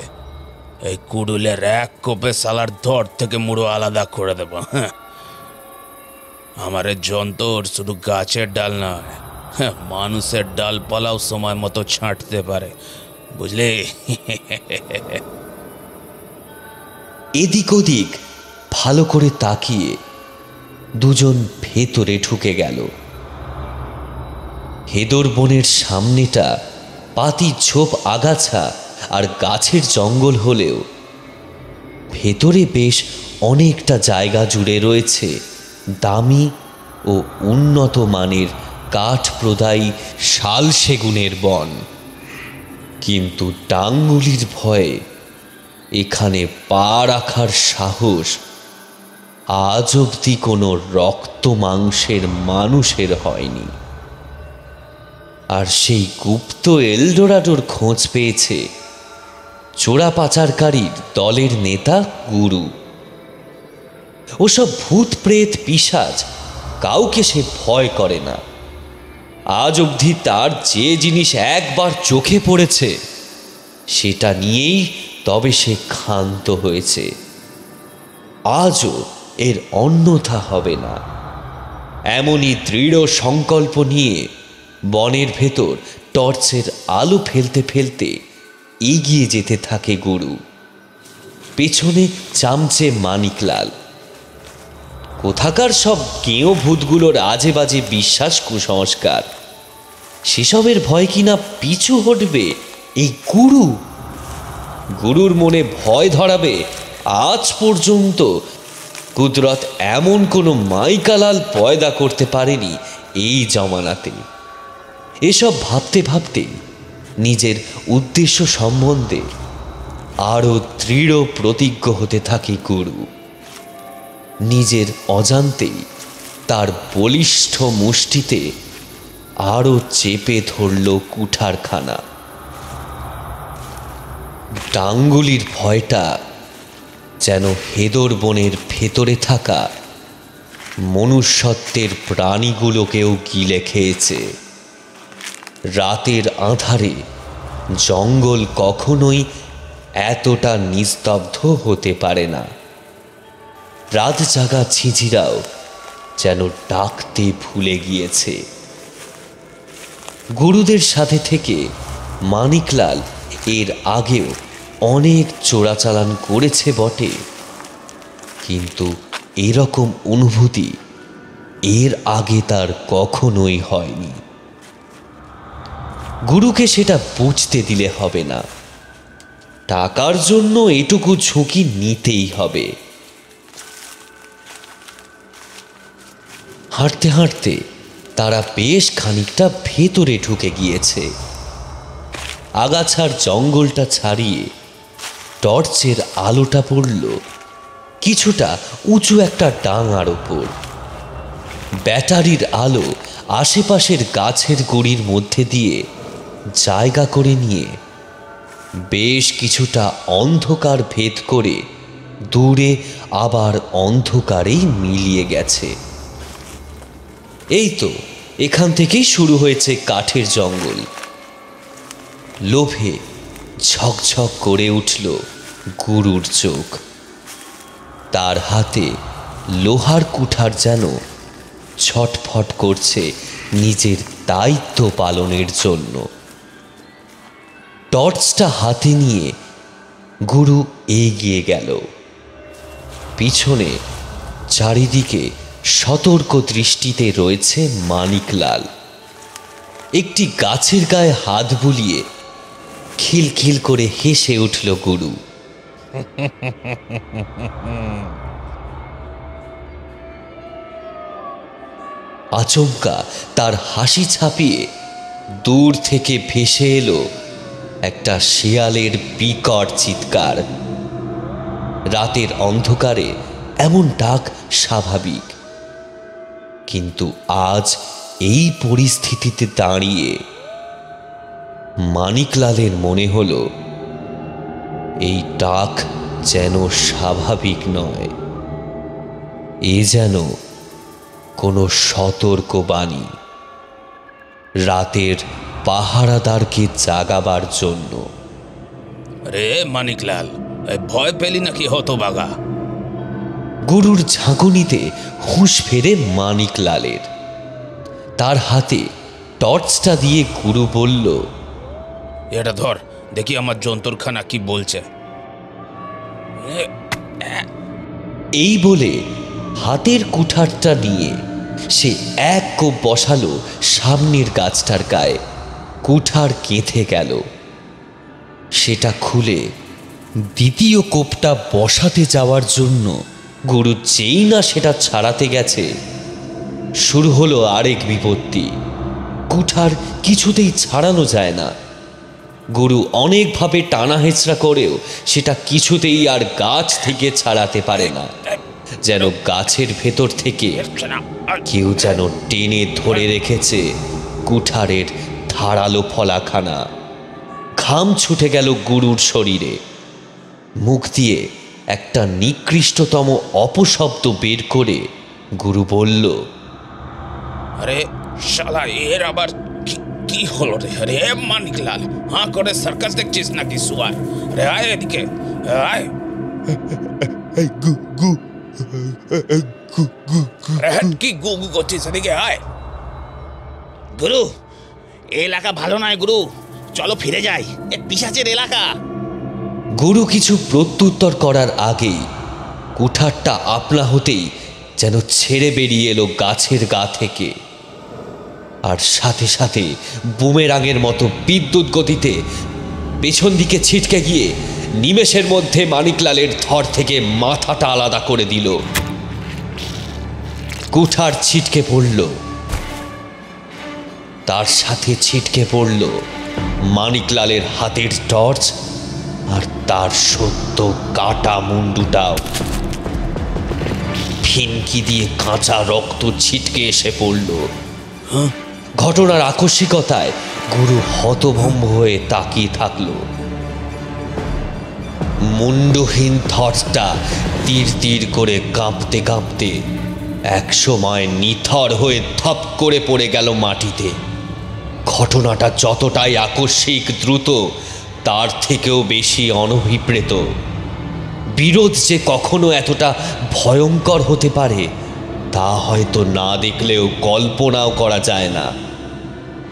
এই কুড়ুলের এক কোপে সালার ধর থেকে মুড়ো আলাদা করে দেব। হ্যাঁ, আমার যন্তর শুধু গাছের ডাল নয়, মানুষের ডালপালাও সময় মতো ছাঁটতে পারে, বুঝলি? এদিক ওদিক ভালো করে তাকিয়ে দুজন ভেতরে ঢুকে গেল। হেদর বনের সামনেটা পাতি ঝোপ আগাছা আর গাছের জঙ্গল হলেও ভেতরে বেশ অনেকটা জায়গা জুড়ে রয়েছে দামি ও উন্নত মানের কাঠ প্রদায়ী শাল সেগুনের বন। কিন্তু ডাঙ্গুলির ভয়ে এখানে পা রাখার সাহস আজ অবধি কোনো রক্ত মাংসের মানুষের হয়নি। আর সেই গুপ্ত এলডোরাডোর খোঁজ পেয়েছে চোরা পাচারকারীর দলের নেতা গুরু। ওসব ভূত প্রেত পিশাচ কাউকে সে ভয় করে না। আজ অবধি তার যে জিনিস একবার চোখে পড়েছে সেটা নিয়েই তবে সে ক্ষান্ত হয়েছে। আজও এর অন্যথা হবে না। এমনই দৃঢ় সংকল্প নিয়ে বনের ভেতর টর্চের আলো ফেলতে ফেলতে এগিয়ে যেতে থাকে গুরু। পেছনে চামচে মানিকলাল। কোথাকার সব গেঁয়ো ভূতগুলোর আজে বাজে বিশ্বাস কুসংস্কার, সেসবের ভয় কিনা পিছু হটবে এই গুরু। গুরুর মনে ভয় ধরাবে আজ পর্যন্ত কুদরত এমন কোনো মাইকালাল পয়দা করতে পারেনি এই জমানাতে। এসব ভাবতে ভাবতে নিজের উদ্দেশ্য সম্বন্ধে আরও দৃঢ় প্রতিজ্ঞ হতে থাকে গুরু। নিজের অজান্তেই তার বলিষ্ঠ মুষ্টিতে আরও চেপে ধরল কুঠারখানা। ডাঙ্গুলির ভয়টা যেন হেদর বনের ভেতরে থাকা মনুষ্যত্বের প্রাণীগুলোকেও গিলে খেয়েছে। রাতের আঁধারে জঙ্গল কখনোই এতটা নিস্তব্ধ হতে পারে না। রাত জাগা ঝিঝিরাও যেন ডাকতে ভুলে গিয়েছে। গুরুদের সাথে থেকে মানিকলাল এর আগেও অনেক চোরাচালান করেছে বটে, কিন্তু এরকম অনুভূতি এর আগে তার কখনোই হয়নি। গুরুকে সেটা বুঝতে দিলে হবে না। টাকার জন্য এটুকু ঝুঁকি নিতেই হবে। হাঁটতে হাঁটতে তারা বেশ খানিকটা ভেতরে ঢুকে গিয়েছে। আগাছার জঙ্গলটা ছাড়িয়ে টর্চের আলোটা পড়ল কিছুটা উঁচু একটা ডাঙার ওপর। ব্যাটারির আলো আশেপাশের গাছের গুড়ির মধ্যে দিয়ে জায়গা করে নিয়ে বেশ কিছুটা অন্ধকার ভেদ করে দূরে আবার অন্ধকারেই মিলিয়ে গেছে। এই তো এখান থেকেই শুরু হয়েছে কাঠের জঙ্গল। লোভে ঝকঝক করে উঠল গুরুর চোখ। তার হাতে লোহার কুঠার যেন ছটফট করছে নিজের দায়িত্ব পালনের জন্য। টর্চটা হাতে নিয়ে গুরু এগিয়ে গেল। পিছনে চারিদিকে সতর্ক দৃষ্টিতে রয়েছে মানিকলাল। একটি গাছের গায়ে হাত বুলিয়ে খিলখিল করে হেসে উঠল গুরু। আচমকা তার হাসি ছাপিয়ে দূর থেকে ভেসে এলো একটা শিয়ালের বিকট চিৎকার। রাতের অন্ধকারে এমন ডাক স্বাভাবিক, কিন্তু আজ এই পরিস্থিতিতে দাঁড়িয়ে মানিকলালের মনে হলো এই ডাক যেন স্বাভাবিক নয়, এ যেন কোনো সতর্ক বাণী, রাতের পাহারাদারকে জাগাবার জন্য। রে মানিকলাল, ভয় পেলি নাকি হতবাগা? গুরুর ঝাঁকুনিতে হুঁশ ফেরে মানিকলালের। তার হাতে টর্চটা দিয়ে গুরু বলল, এটা ধর, দেখি আমার যন্তরখানা কি বলছে। এই বলে হাতের কুঠারটা নিয়ে সে এক কোপ বসালো সামনের গাছটার গায়ে। কুঠার কেঁথে গেল। সেটা খুলে দ্বিতীয় কোপটা বসাতে যাওয়ার জন্য গুরু যেই না সেটা ছাড়াতে গেছে, শুরু হলো আরেক বিপত্তি। কুঠার কিছুতেই ছাড়ানো যায় না। গুরু অনেকভাবে টানা হেঁচড়া করেও সেটা কিছুতেই আর গাছ থেকে ছাড়াতে পারে না। যেন গাছের ভেতর থেকে কেউ যেন টেনে ধরে রেখেছে কুঠারের ধারালো ফলাখানা। ঘাম ছুটে গেল গুরুর শরীরে। মুখ দিয়ে একটা নিকৃষ্টতম অপশব্দ বের করে গুরু বলল, আরে শালা, এর আবার কি হলো রে? আরে মানিকলাল, হাঁ করে সার্কাস দেখছিস নাকি সুয়ার? আরে আয় এদিকে, আয়। কি গু গু করছিস? এদিকে আয়। গুরু, এই এলাকা ভালো নয় গুরু, চলো ফিরে যাই, এ পিশাচের এলাকা। গুরু কিছু প্রত্যুত্তর করার আগেই কুঠারটা আপনা হতেই যেন ছেড়ে বেরিয়ে এলো গাছের গা থেকে, আর সাথে সাথে বুমেরাঙের মতো বিদ্যুৎ গতিতে পেছন দিকে ছিটকে গিয়ে নিমেষের মধ্যে মানিকলালের ধর থেকে মাথাটা আলাদা করে দিল। কুঠার ছিটকে পড়ল, তার সাথে ছিটকে পড়ল মানিকলালের হাতের টর্চ, আর তার সত্য কাটা মুন্ডুটাও। ফিনকি দিয়ে কাঁচা রক্ত ছিটকে এসে পড়ল। ঘটনার আকস্মিকতায় গুরু হতভম্ব হয়ে তাকিয়ে থাকল। মুন্ডহীন থর্চটা তীর তীর করে কাঁপতে কাঁপতে একসময় নিথর হয়ে ধপ করে পড়ে গেল মাটিতে। ঘটনাটা যতটাই আকস্মিক দ্রুত, তার থেকেও বেশি অনভিপ্রেত। বিরোধ যে কখনো এতটা ভয়ঙ্কর হতে পারে তা হয়তো না দেখলেও কল্পনাও করা যায় না।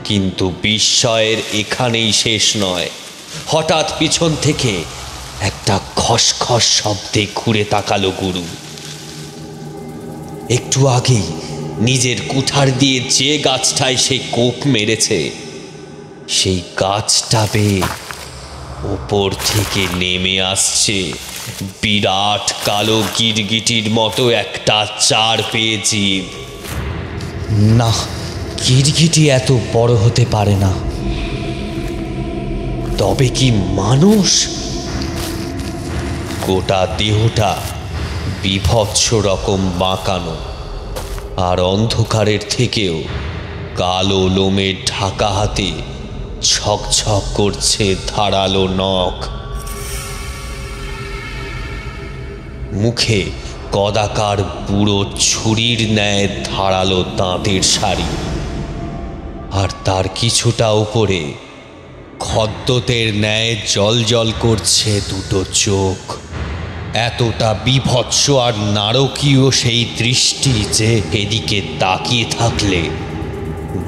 কিন্তু বিস্ময়ের এখানেই শেষ নয়। হঠাৎ পিছন থেকে একটা খসখস শব্দে ঘুরে তাকালো গুরু। একটু আগেই নিজের কুঠার দিয়ে যে গাছটায় সে কোপ মেরেছে, সেই গাছটা বেয়ে ওপর থেকে নেমে আসছে বিরাট কালো গিরগিটির মতো একটা চার পেয়ে জীব। না, গিরগিটি এত বড় হতে পারে না। তবে কি মানুষ? গোটা দেহটা বিভৎস রকম বাঁকানো, আর অন্ধকারের থেকেও কালো লোমের ঢাকা হাতে ছকছক করছে ধারালো নখ। মুখে কদাকার বুড়ো ছুরির ন্যায় ধারালো দাঁতের সারি, আর তার কিছুটা উপরে খদ্দতের ন্যায় জল করছে দুটো চোখ। এতটা বিভৎস আর নারকীয় সেই দৃষ্টি যে এদিকে তাকিয়ে থাকলে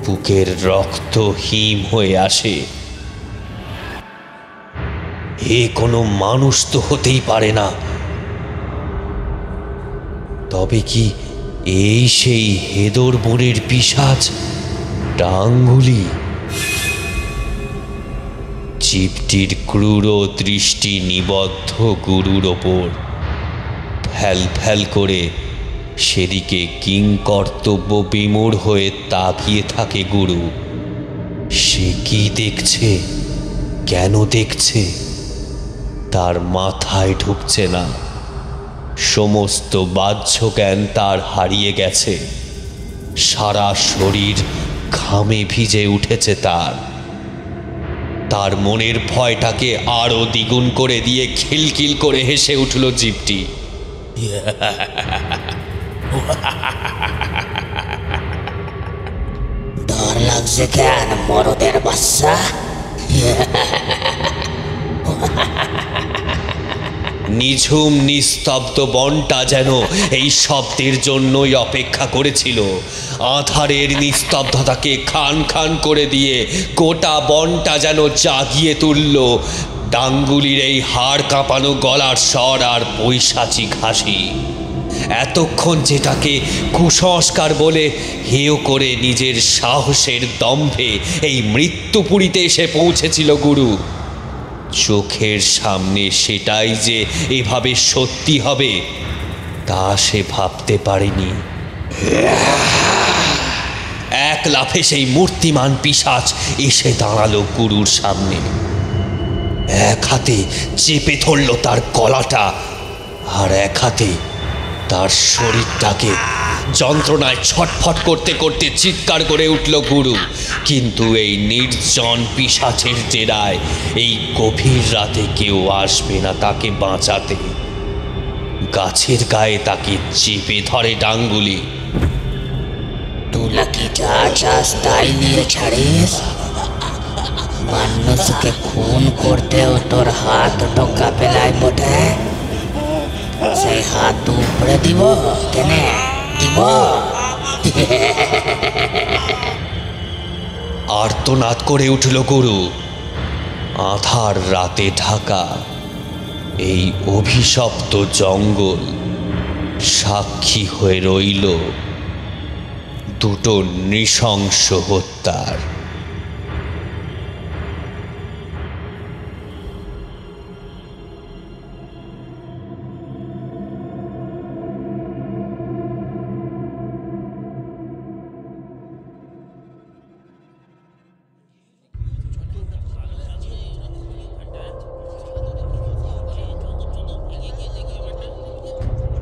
বুকের রক্ত হিম হয়ে আসে। এ কোনো মানুষ তো হতেই পারে না। তবে কি এই সেই হেদর বনের পিশাচ ডাঙ্গুলি? জীবটির ক্রূর দৃষ্টি নিবদ্ধ গুরুর ওপর। ফ্যাল ফ্যাল করে সেদিকে কিংকর্তব্য বিমূঢ় হয়ে তাকিয়ে থাকে গুরু। সে কি দেখছে, কেন দেখছে, তার মাথায় ঢুকছে না। সমস্ত বাহ্য জ্ঞান তার হারিয়ে গেছে। সারা শরীর ঘামে ভিজে উঠেছে তার মনের ভয়টাকে আরো দ্বিগুণ করে দিয়ে খিলখিল করে হেসে উঠল জীবটি। ডর লাগছে কেন মরদের বাচ্চা? নিঝুম নিস্তব্ধ বনটা যেন এই শব্দের জন্যই অপেক্ষা করেছিল। আধারের নিস্তব্ধতাকে খান খান করে দিয়ে গোটা বনটা যেন জাগিয়ে তুলল ডাঙ্গুলির এই হাড় কাঁপানো গলার স্বর আর পৈশাচিক হাসি। এতক্ষণ যেটাকে কুসংস্কার বলে হেয় করে নিজের সাহসের দম্ভে এই মৃত্যুপুরীতে এসে পৌঁছেছিল গুরু, চোখের সামনে সেটাই যে এভাবে সত্যি হবে তা সে ভাবতে পারেনি। এক লাফে সেই মূর্তিমান পিশাচ এসে দাঁড়ালো গুরুর সামনে। এক হাতে চেপে ধরল তার গলাটা, আর এক হাতে তার শরীরটাকে। যন্ত্রণায় ছটফট করতে করতে চিৎকার করে উঠল গুরু। কিন্তু এই নির্জন পিশাচের ডেরায় এই গভীর রাতে কেউ আসবে না তাকে বাঁচাতে। গাছের গায়ে তাকে চেপে ধরে ডাঙ্গুলি। তুলা কি যা চাস তাই নিয়ে ছাড়িস? মানুষকে খুন করতেও তোর হাত টোকা পেলায় বটে। সেই হাত উপরে দিব কেনে দিব? আর্তনাদ করে উঠল গুরু। আধার রাতে ঢাকা এই অভিশপ্ত জঙ্গল সাক্ষী হয়ে রইল দুটো নৃশংস হত্যার।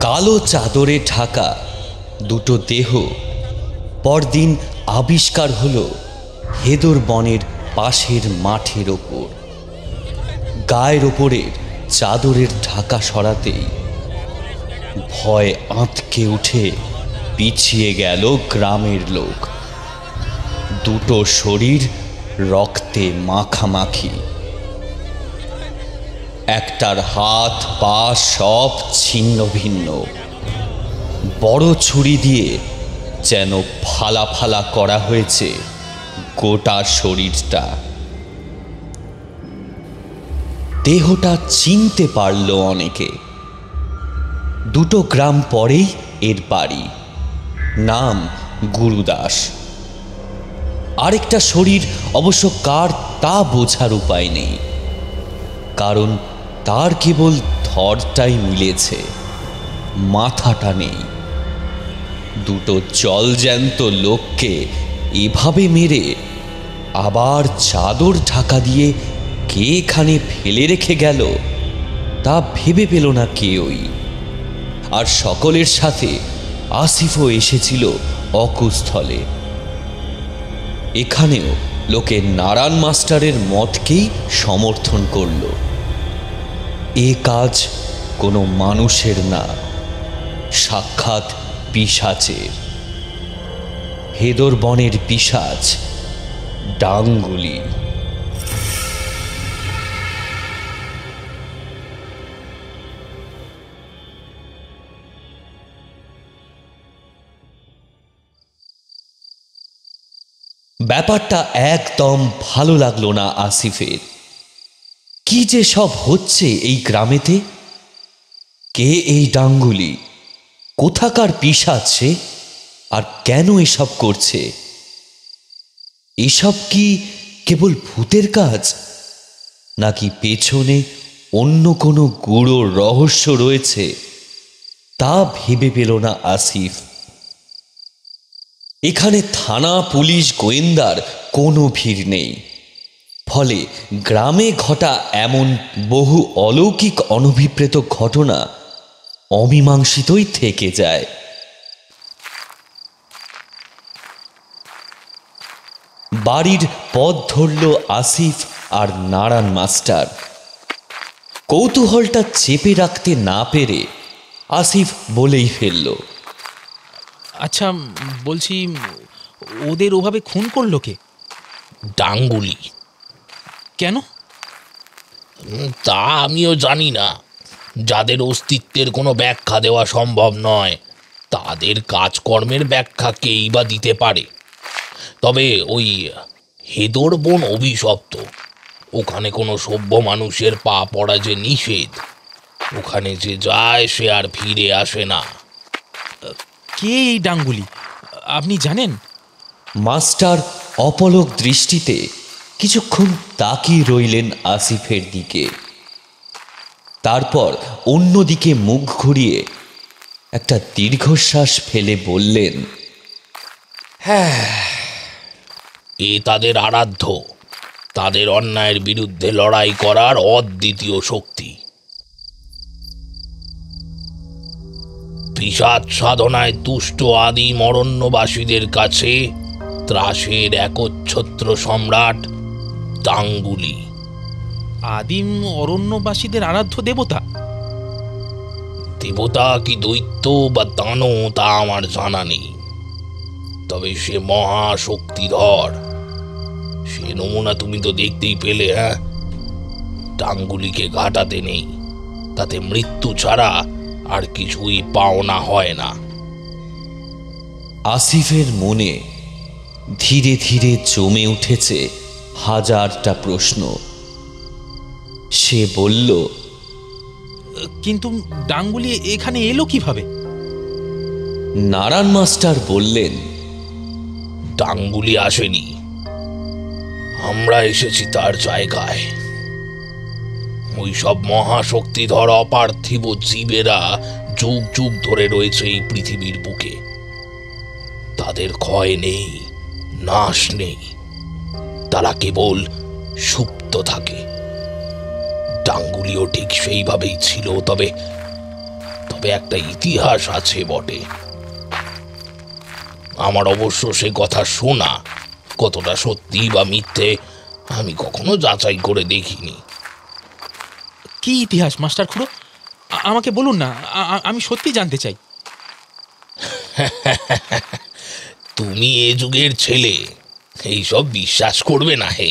কালো চাদরে ঢাকা দুটো দেহ পরদিন আবিষ্কার হলো হেদর বনের পাশের মাঠের ওপর। গায়ের ওপরের চাদরের ঢাকা সরাতেই ভয় আঁতকে উঠে পিছিয়ে গেল গ্রামের লোক। দুটো শরীর রক্তে মাখামাখি, একটার হাত পা সব ছিন্ন ভিন্ন। বড় ছুরি দিয়ে যেন ফালা ফালা করা হয়েছে গোটা শরীরটা। দেহটা চিনতে পারল অনেকে। দুটো গ্রাম পরেই এর বাড়ি, নাম গুরুদাস। আরেকটা শরীর অবশ্য কার তা বোঝার উপায় নেই, কারণ তার কেবল ধরটাই মিলেছে, মাথাটা নেই। দুটো জলজ্যান্ত লোককে এভাবে মেরে আবার চাদর ঢাকা দিয়ে কে এখানে ফেলে রেখে গেল তা ভেবে পেল না কেউই। আর সকলের সাথে আসিফও এসেছিল অকুস্থলে। এখানেও লোকে নারায়ণ মাস্টারের মতকেই সমর্থন করল। এ কাজ কোনো মানুষের না, সাক্ষাৎ পিশাচের। হেদর বনের পিশাচ ডাঙ্গুলি। ব্যাপারটা একদম ভালো লাগলো না আসিফের। কি যে সব হচ্ছে এই গ্রামেতে? কে এই ডাঙ্গুলি? কোথাকার পিশাচ সে? আর কেন এসব করছে? এসব কি কেবল ভূতের কাজ, নাকি পেছনে অন্য কোনো গূঢ় রহস্য রয়েছে? তা ভেবে পেল না আসিফ। এখানে থানা, পুলিশ, গোয়েন্দার কোনো ভিড় নেই। ফলে গ্রামে ঘটা এমন বহু অলৌকিক অনভিপ্রেত ঘটনা অমীমাংসিতই থেকে যায়। বাড়ির পথ ধরল আসিফ আর নারায়ণ মাস্টার। কৌতূহলটা চেপে রাখতে না পেরে আসিফ বলেই ফেলল, আচ্ছা, বলছি ওদের ওভাবে খুন করলো কে? ডাঙ্গুলি। কেন? তা আমিও জানি না। যাদের অস্তিত্বের কোনো ব্যাখ্যা দেওয়া সম্ভব নয়, তাদের কাজকর্মের ব্যাখ্যা কেই বা দিতে পারে। তবে ওই হেদর বন অভিশপ্ত, ওখানে কোনো সভ্য মানুষের পা পড়া যে নিষেধ। ওখানে যে যায় সে আর ফিরে আসে না। কে এই ডাঙ্গুলি আপনি জানেন? মাস্টার অপলক দৃষ্টিতে কিছুক্ষণ তাকিয়ে রইলেন আসিফের দিকে। তারপর অন্যদিকে মুখ ঘুরিয়ে একটা দীর্ঘশ্বাস ফেলে বললেন, এ তাদের আরাধ্য, তাদের অন্যায়ের বিরুদ্ধে লড়াই করার অদ্বিতীয় শক্তি। পিশাচ সাধনায় তুষ্ট আদিম অরণ্যবাসীদের কাছে ত্রাসের একচ্ছত্র সম্রাট ডাঙ্গুলি। আদিম অরণ্যবাসীদের আরাধ্য দেবতা? দেবতা কি দৈত্য বা দানব তা আমার জানা নেই, তবে সে মহাশক্তিধর। সে নমুনা তুমি তো দেখতেই পেলে। ডাঙ্গুলিকে ঘাটাতে নেই, তাতে মৃত্যু ছাড়া আর কিছুই পাওনা হয় না। আসিফের মনে ধীরে ধীরে জমে উঠেছে হাজারটা প্রশ্ন। সে বলল, কিন্তু ডাঙ্গুলি এখানে এলো কিভাবে? নারায়ণ মাস্টার বললেন, ডাঙ্গুলি আসেনি, আমরা এসেছি তার জায়গায়। ওই সব মহাশক্তিধর অপার্থিব জীবেরা যুগ যুগ ধরে রয়েছে এই পৃথিবীর বুকে। তাদের ক্ষয় নেই, নাশ নেই, তারা কেবল সুপ্ত থাকে। ডাঙ্গুলিও ঠিক সেইভাবেই ছিল, তবে একটা ইতিহাস আছে বটে। আমার অবশ্য সে কথা শোনা, কতটা সত্যি বা মিথ্যে আমি কখনো যাচাই করে দেখিনি। কি ইতিহাস মাস্টার খুড়ো? আমাকে বলুন না, আমি সত্যি জানতে চাই। তুমি এ যুগের ছেলে, এইসব বিশ্বাস করবে না হে।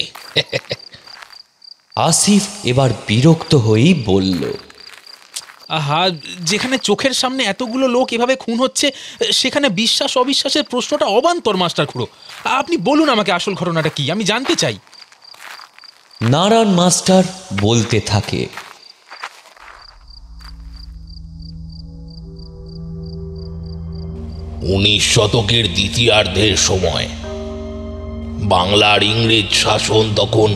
আসিফ এবার বিরক্ত হয়েই বলল, আহা, যেখানে চোখের সামনে এতগুলো লোক এভাবে খুন হচ্ছে, সেখানে বিশ্বাস অবিশ্বাসের প্রশ্নটা অবান্তর মাস্টার খুড়ো। আপনি বলুন আমাকে আসল ঘটনাটা কি, আমি জানতে চাই। নারায়ণ মাস্টার বলতে থাকে, 19 শতকের দ্বিতীয়ার্ধের সময় বাংলার ইংরেজ শাসন তখন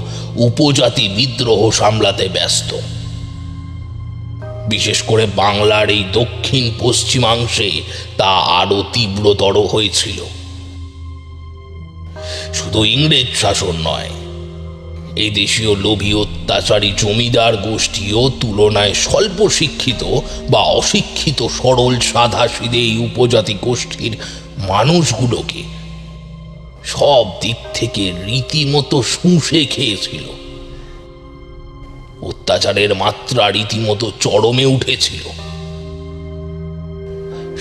উপজাতি বিদ্রোহ সামলাতে ব্যস্ত। বিশেষ করে বাংলার এই দক্ষিণ পশ্চিমাংশে তা আরো তীব্রতর হয়েছিল। শুধু ইংরেজ শাসন নয়, এই দেশীয় লোভী অত্যাচারী জমিদার গোষ্ঠীও তুলনায় স্বল্প শিক্ষিত বা অশিক্ষিত সরল সাধাসিধে এই উপজাতি গোষ্ঠীর মানুষগুলোকে সব দিক থেকে রীতিমতো শুষে খেয়েছিল। অত্যাচারের মাত্রা রীতিমতো চরমে উঠেছিল।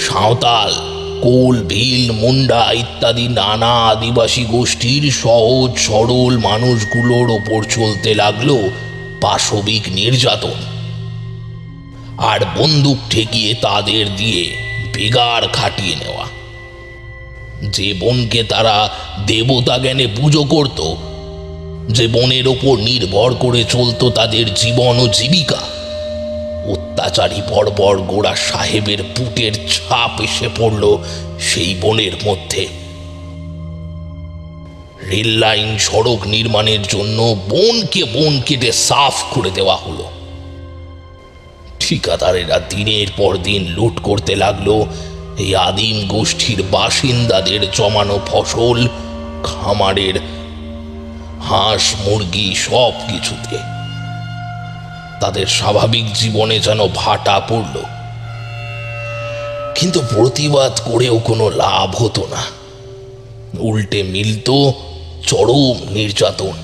সাঁওতাল, কোল, ভিল, মুন্ডা ইত্যাদি নানা আদিবাসী গোষ্ঠীর সহজ সরল মানুষগুলোর ওপর চলতে লাগলো পাশবিক নির্যাতন, আর বন্দুক ঠেকিয়ে তাদের দিয়ে বেগার খাটিয়ে নেওয়া। যে বোনকে তারা দেবতা জ্ঞানে পুজো করত, যে বনের ওপর নির্ভর করে চলতো তাদের জীবন ও জীবিকা। অত্যাচারী বর্বর গোড়া সাহেবের পুটের ছাপ এসে পড়ল সেই বনের মধ্যে। রেল লাইন সড়ক নির্মাণের জন্য বনকে বন কেটে সাফ করে দেওয়া হলো। ঠিকাদারেরা দিনের পর দিন লুট করতে লাগলো এই আদিম গোষ্ঠীর বাসিন্দাদের জমানো ফসল, খামারের হাঁস মুরগি সব কিছুতে। তাদের স্বাভাবিক জীবনে যেন ভাটা পড়ল। কিন্তু প্রতিবাদ করেও কোনো লাভ হতো না, উল্টে মিলত চরম নির্যাতন।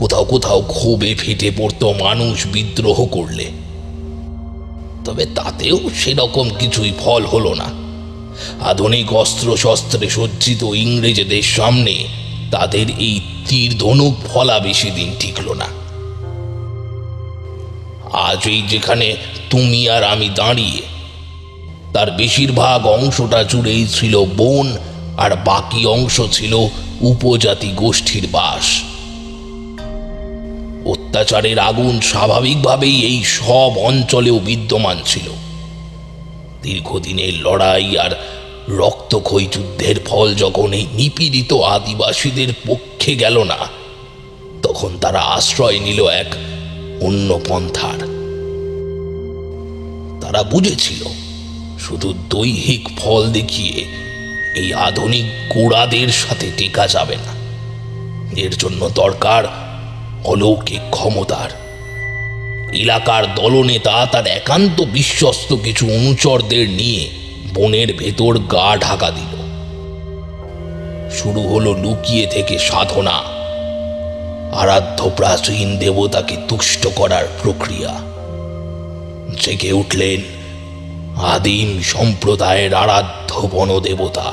কোথাও কোথাও ক্ষোভে ফেটে পড়তো মানুষ বিদ্রোহ করলে, তবে তাতেও সেরকম কিছুই ফল হলো না। আধুনিক অস্ত্র শস্ত্রে সজ্জিত ইংরেজদের সামনে তাদের এই তীর ধনুক ফলা বেশি দিন টিকল না। আজ এই যেখানে তুমি আর আমি দাঁড়িয়ে, তার বেশিরভাগ অংশটা জুড়েই ছিল বন, আর বাকি অংশ ছিল উপজাতি গোষ্ঠীর বাস। অত্যাচারের আগুন স্বাভাবিকভাবেই এই সব অঞ্চলেও বিদ্যমান ছিল। দীর্ঘদিনের লড়াই আর রক্তক্ষয়ী যুদ্ধের ফল যখন এই নিপীড়িত আদিবাসীদের পক্ষে গেল না, তখন তারা আশ্রয় নিল এক অন্য পন্থার। তারা বুঝেছিল শুধু দৈহিক ফল দেখিয়ে এই আধুনিক গোড়াদের সাথে টেকা যাবে না। এর জন্য দরকার অলৌকিক ক্ষমতার। এলাকার দলনেতা তার একান্ত বিশ্বস্ত কিছু অনুচরদের নিয়ে বনের ভেতর গা ঢাকা দিল। শুরু হলো লুকিয়ে থেকে সাধনা, আরাধ্য প্রাচীন দেবতাকে তুষ্ট করার প্রক্রিয়া। জেগে উঠলেন আদিম সম্প্রদায়ের আরাধ্য বনদেবতা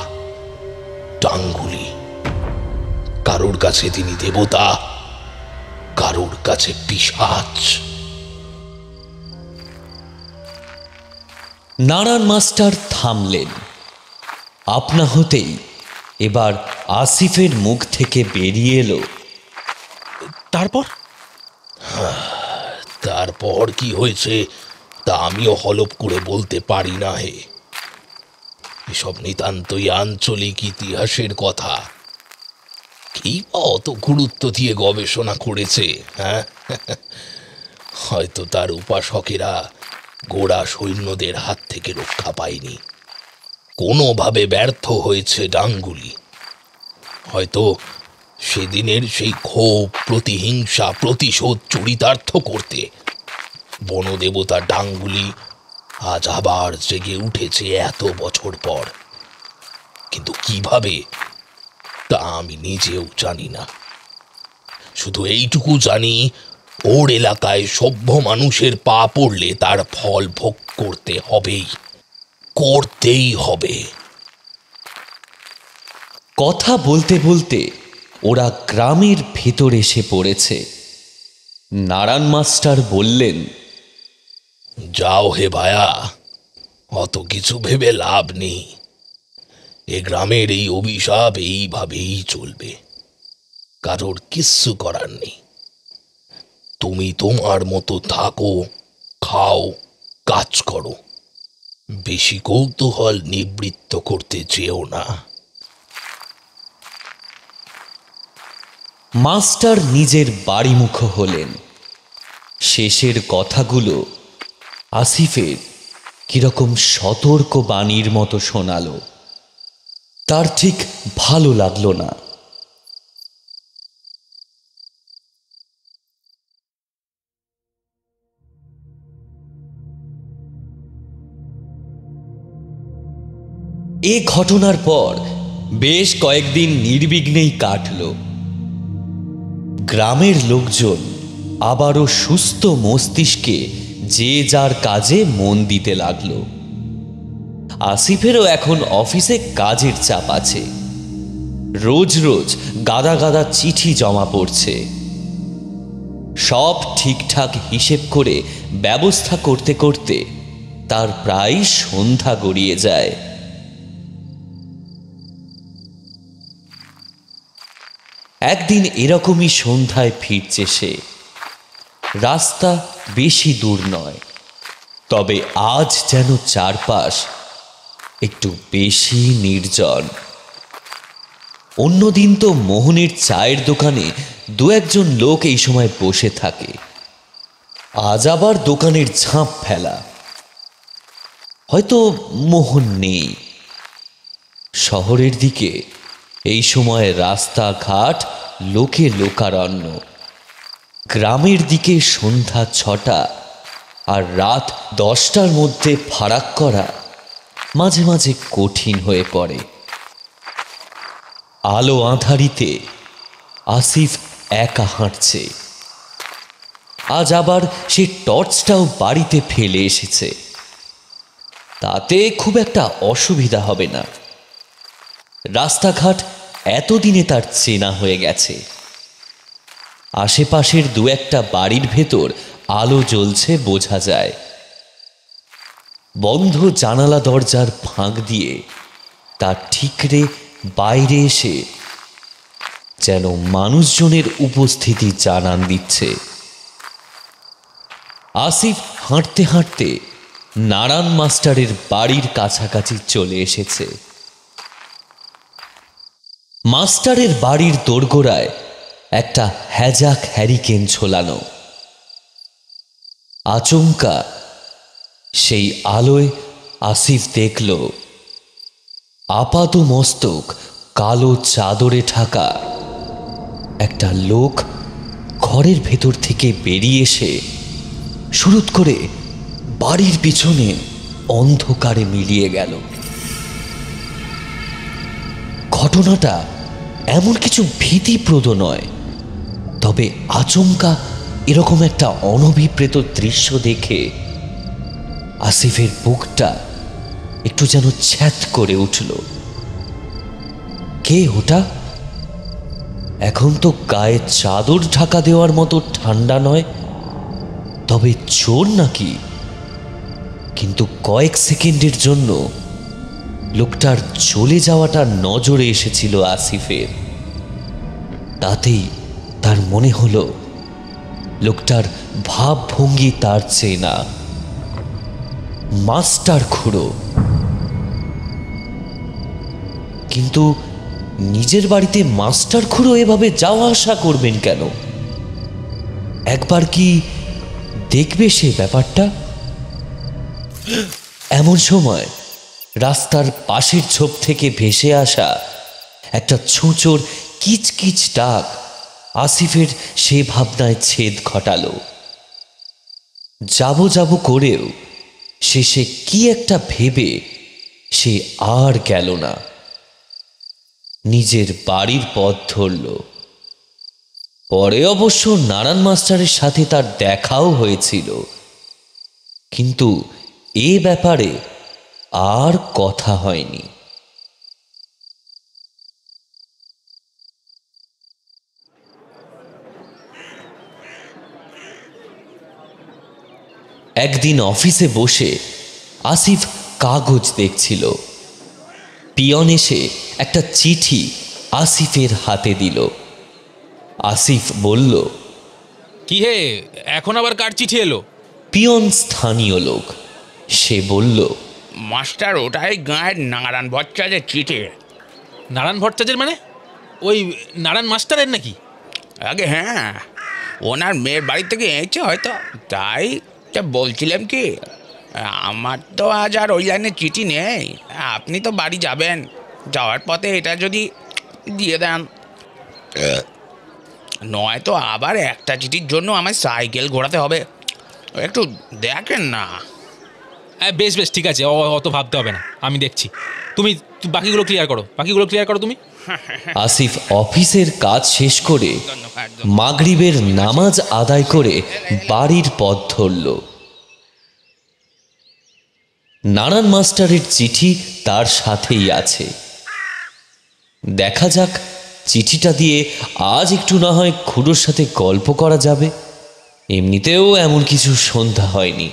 টাঙ্গুলি। কারোর কাছে তিনি দেবতা, কারোর কাছে পিশাচ। নারায়ণ মাস্টার থামলেন। আপনা হতেই এবার আসিফের মুখ থেকে বেরিয়ে এলো, তারপর কি হয়েছে তা আমিও হলপ করে বলতে পারি না হে। এসব নিতান্তই আঞ্চলিক ইতিহাসের কথা। কি বা অত গুরুত্ব দিয়ে গবেষণা করেছে? হ্যাঁ, হয়তো তার উপাসকেরা গোড়া সৈন্যদের হাত থেকে রক্ষা পায়নি, কোনোভাবে ব্যর্থ হয়েছে ডাঙ্গুলি। হয়তো সেদিনের সেই ক্ষোভ, প্রতিহিংসা, প্রতিশোধ চরিতার্থ করতে বনদেবতা ডাঙ্গুলি আজ আবার জেগে উঠেছে এত বছর পর। কিন্তু কিভাবে তা আমি নিজেও জানি না। শুধু এইটুকু জানি, ওর এলাকায় সভ্য মানুষের পা পড়লে তার ফল ভোগ করতে হবেই, করতেই হবে। কথা বলতে বলতে ওরা গ্রামের ভেতর এসে পড়েছে। নারায়ণ মাস্টার বললেন, যাও হে ভায়া, অত কিছু ভেবে লাভ নেই। এ গ্রামের এই অভিশাপ এইভাবেই চলবে, কারোর কিচ্ছু করার নেই। তুমি তোমার মতো থাকো, খাও, কাজ করো, বেশি কৌতূহল নিবৃত্ত করতে চেও না। মাস্টার নিজের বাড়িমুখ হলেন। শেষের কথাগুলো আসিফের কিরকম সতর্ক বাণীর মতো শোনালো। তার ঠিক ভালো লাগলো না। এ ঘটনার পর বেশ কয়েকদিন নির্বিঘ্নেই কাটল। গ্রামের লোকজন আবারও সুস্থ মস্তিষ্কে যে যার কাজে মন দিতে লাগলো। আসিফেরও এখন অফিসে কাজের চাপ আছে। রোজ রোজ গাদা গাদা চিঠি জমা পড়ছে। সব ঠিকঠাক হিসেব করে ব্যবস্থা করতে করতে তার প্রায় সন্ধ্যা গড়িয়ে যায়। একদিন এরকমই সন্ধ্যায় ফিরছে সে। রাস্তা বেশি দূর নয়, তবে আজ যেন চারপাশ একটু বেশি নির্জন। অন্যদিন তো মোহনের চায়ের দোকানে দু একজন লোক এই সময় বসে থাকে, আজ আবার দোকানের ঝাঁপ ফেলা। হয়তো মোহন নেই। শহরের দিকে এই সময় রাস্তাঘাট লোকে লোকারণ্য। গ্রামের দিকে সন্ধ্যা 6টা আর রাত 10টার মধ্যে ফারাক করা মাঝে মাঝে কঠিন হয়ে পড়ে। আলো আঁধারিতে আসিফ একা হাঁটছে। আজ আবার সে টর্চটাও বাড়িতে ফেলে এসেছে। তাতে খুব একটা অসুবিধা হবে না। রাস্তাঘাট এতদিনে তার চেনা হয়ে গেছে। আশেপাশের দু একটা বাড়ির ভেতর আলো জ্বলছে বোঝা যায়। বন্ধ জানালা দরজার ফাঁক দিয়ে তার ঠিকরে বাইরে এসে যেন মানুষজনের উপস্থিতি জানান দিচ্ছে। আসিফ হাঁটতে হাঁটতে নারায়ণ মাস্টারের বাড়ির কাছাকাছি চলে এসেছে। মাস্টারের বাড়ির দোরগোড়ায় একটা হ্যাজাক হ্যারিকেন ঝোলানো। আচমকা সেই আলোয় আসিফ দেখল আপাত মস্তক কালো চাদরে ঢাকা একটা লোক ঘরের ভেতর থেকে বেরিয়ে এসে শুরুত করে বাড়ির পিছনে অন্ধকারে মিলিয়ে গেল। ঘটনাটা এমন কিছু ভীতিপ্রদ নয়, তবে আচমকা এরকম একটা অনভিপ্রেত দৃশ্য দেখে আসিফের বুকটা একটু যেন ছ্যাঁত করে উঠল। কে ওটা? এখন তো গায়ে চাদর ঢাকা দেওয়ার মতো ঠান্ডা নয়, তবে চোর নাকি? কিন্তু কয়েক সেকেন্ডের জন্য লোকটার চলে যাওয়াটা নজরে এসেছিল আসিফের। তাতেই তার মনে হলো লোকটার ভাবভঙ্গি তার চেনা। মাস্টার খুড়ো। কিন্তু নিজের বাড়িতে মাস্টার খুড়ো এভাবে যাওয়া আসা করবেন কেন? একবার কি দেখবে সে ব্যাপারটা? এমন সময় রাস্তার পাশের ঝোপ থেকে ভেসে আসা একটা ছোঁচোর কিচকিচ ডাক আসিফের সে ভাবনায় ছেদ ঘটালো। যাব যাব করেও শেষে কি একটা ভেবে সে আর গেল না, নিজের বাড়ির পথ ধরল। পরে অবশ্য নারায়ণ মাস্টারের সাথে তার দেখাও হয়েছিল, কিন্তু এ ব্যাপারে আর কথা হয়নি। একদিন অফিসে বসে আসিফ কাগজ দেখছিল। পিয়ন এসে একটা চিঠি আসিফের হাতে দিল। আসিফ বলল, কি হে, এখন আবার কার চিঠি এলো? পিয়ন স্থানীয় লোক। সে বলল, মাস্টার, ওটাই গাঁয়ের নারায়ণ ভট্টাচার্যের চিঠি। নারায়ণ ভট্টাচার্যের মানে ওই নারায়ণ মাস্টারের নাকি? আগে হ্যাঁ, ওনার মেয়ের বাড়ি থেকে এসেছে হয়তো, তাই বলছিলাম কি, আমার তো আজ আর ওই লাইনে চিঠি নেই। আপনি তো বাড়ি যাবেন, যাওয়ার পথে এটা যদি দিয়ে দেন, নয়তো আবার একটা চিঠির জন্য আমায় সাইকেল ঘোরাতে হবে। একটু দেখেন না। হ্যাঁ বেশ বেশ, ঠিক আছে, অত ভাবতে হবে না, আমি দেখছি। তুমি বাকিগুলো ক্লিয়ার করো তুমি। আসিফ অফিসের কাজ শেষ করে মাগরিবের নামাজ আদায় করে বাড়ির পথ ধরল। নারায়ণ মাস্টারের চিঠি তার সাথেই আছে। দেখা যাক চিঠিটা দিয়ে আজ একটু না হয় খুড়োর সাথে গল্প করা যাবে। এমনিতেও এমন কিছু সন্ধ্যা হয়নি।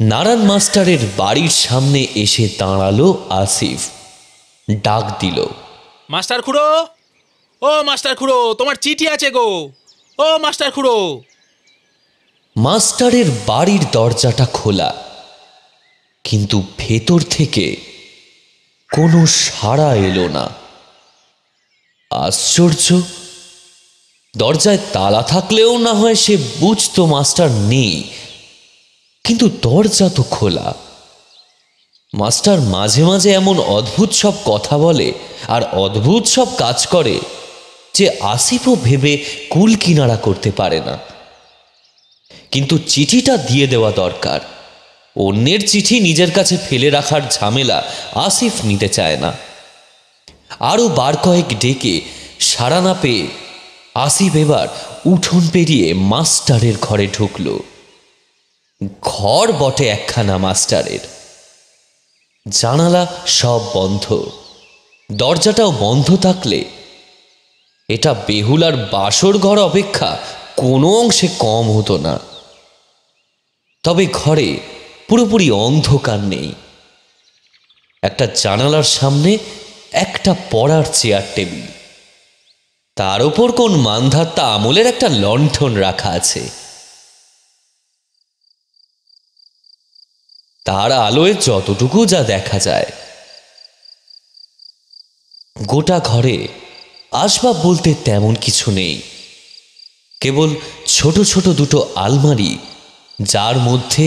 নারায়ণ মাস্টারের বাড়ির সামনে এসে দাঁড়ালো আসিফ। ডাক দিল, মাস্টার খুড়ো, ও মাস্টার খুড়ো, তোমার চিঠি আছে গো, ও মাস্টার খুড়ো। মাস্টারের বাড়ির দরজাটা খোলা, কিন্তু ভেতর থেকে কোনো সাড়া এলো না। আশ্চর্য, দরজায় তালা থাকলেও না হয় সে বুঝতো মাস্টার নেই, কিন্তু দরজা তো খোলা। মাস্টার মাঝে মাঝে এমন অদ্ভুত সব কথা বলে আর অদ্ভুত সব কাজ করে যে আসিফও ভেবে কুল কিনারা করতে পারে না। কিন্তু চিঠিটা দিয়ে দেওয়া দরকার। অন্যের চিঠি নিজের কাছে ফেলে রাখার ঝামেলা আসিফ নিতে চায় না। আরও বার কয়েক ডেকে সাড়া না পেয়ে আসিফ এবার উঠোন পেরিয়ে মাস্টারের ঘরে ঢুকল। ঘর বটে একখানা মাস্টারের, জানালা সব বন্ধ, দরজাটাও বন্ধ থাকলে এটা বেহুলার বাসর ঘর অপেক্ষা কোনো অংশে কম হতো না। তবে ঘরে পুরোপুরি অন্ধকার নেই। একটা জানালার সামনে একটা পড়ার চেয়ার টেবিল, তার ওপর কোন মানধাত্তা আমলের একটা লণ্ঠন রাখা আছে। তার আলোয় যতটুকু যা দেখা যায়। গোটা ঘরে আসবাব বলতে তেমন কিছু নেই, কেবল ছোট ছোট দুটো আলমারি, যার মধ্যে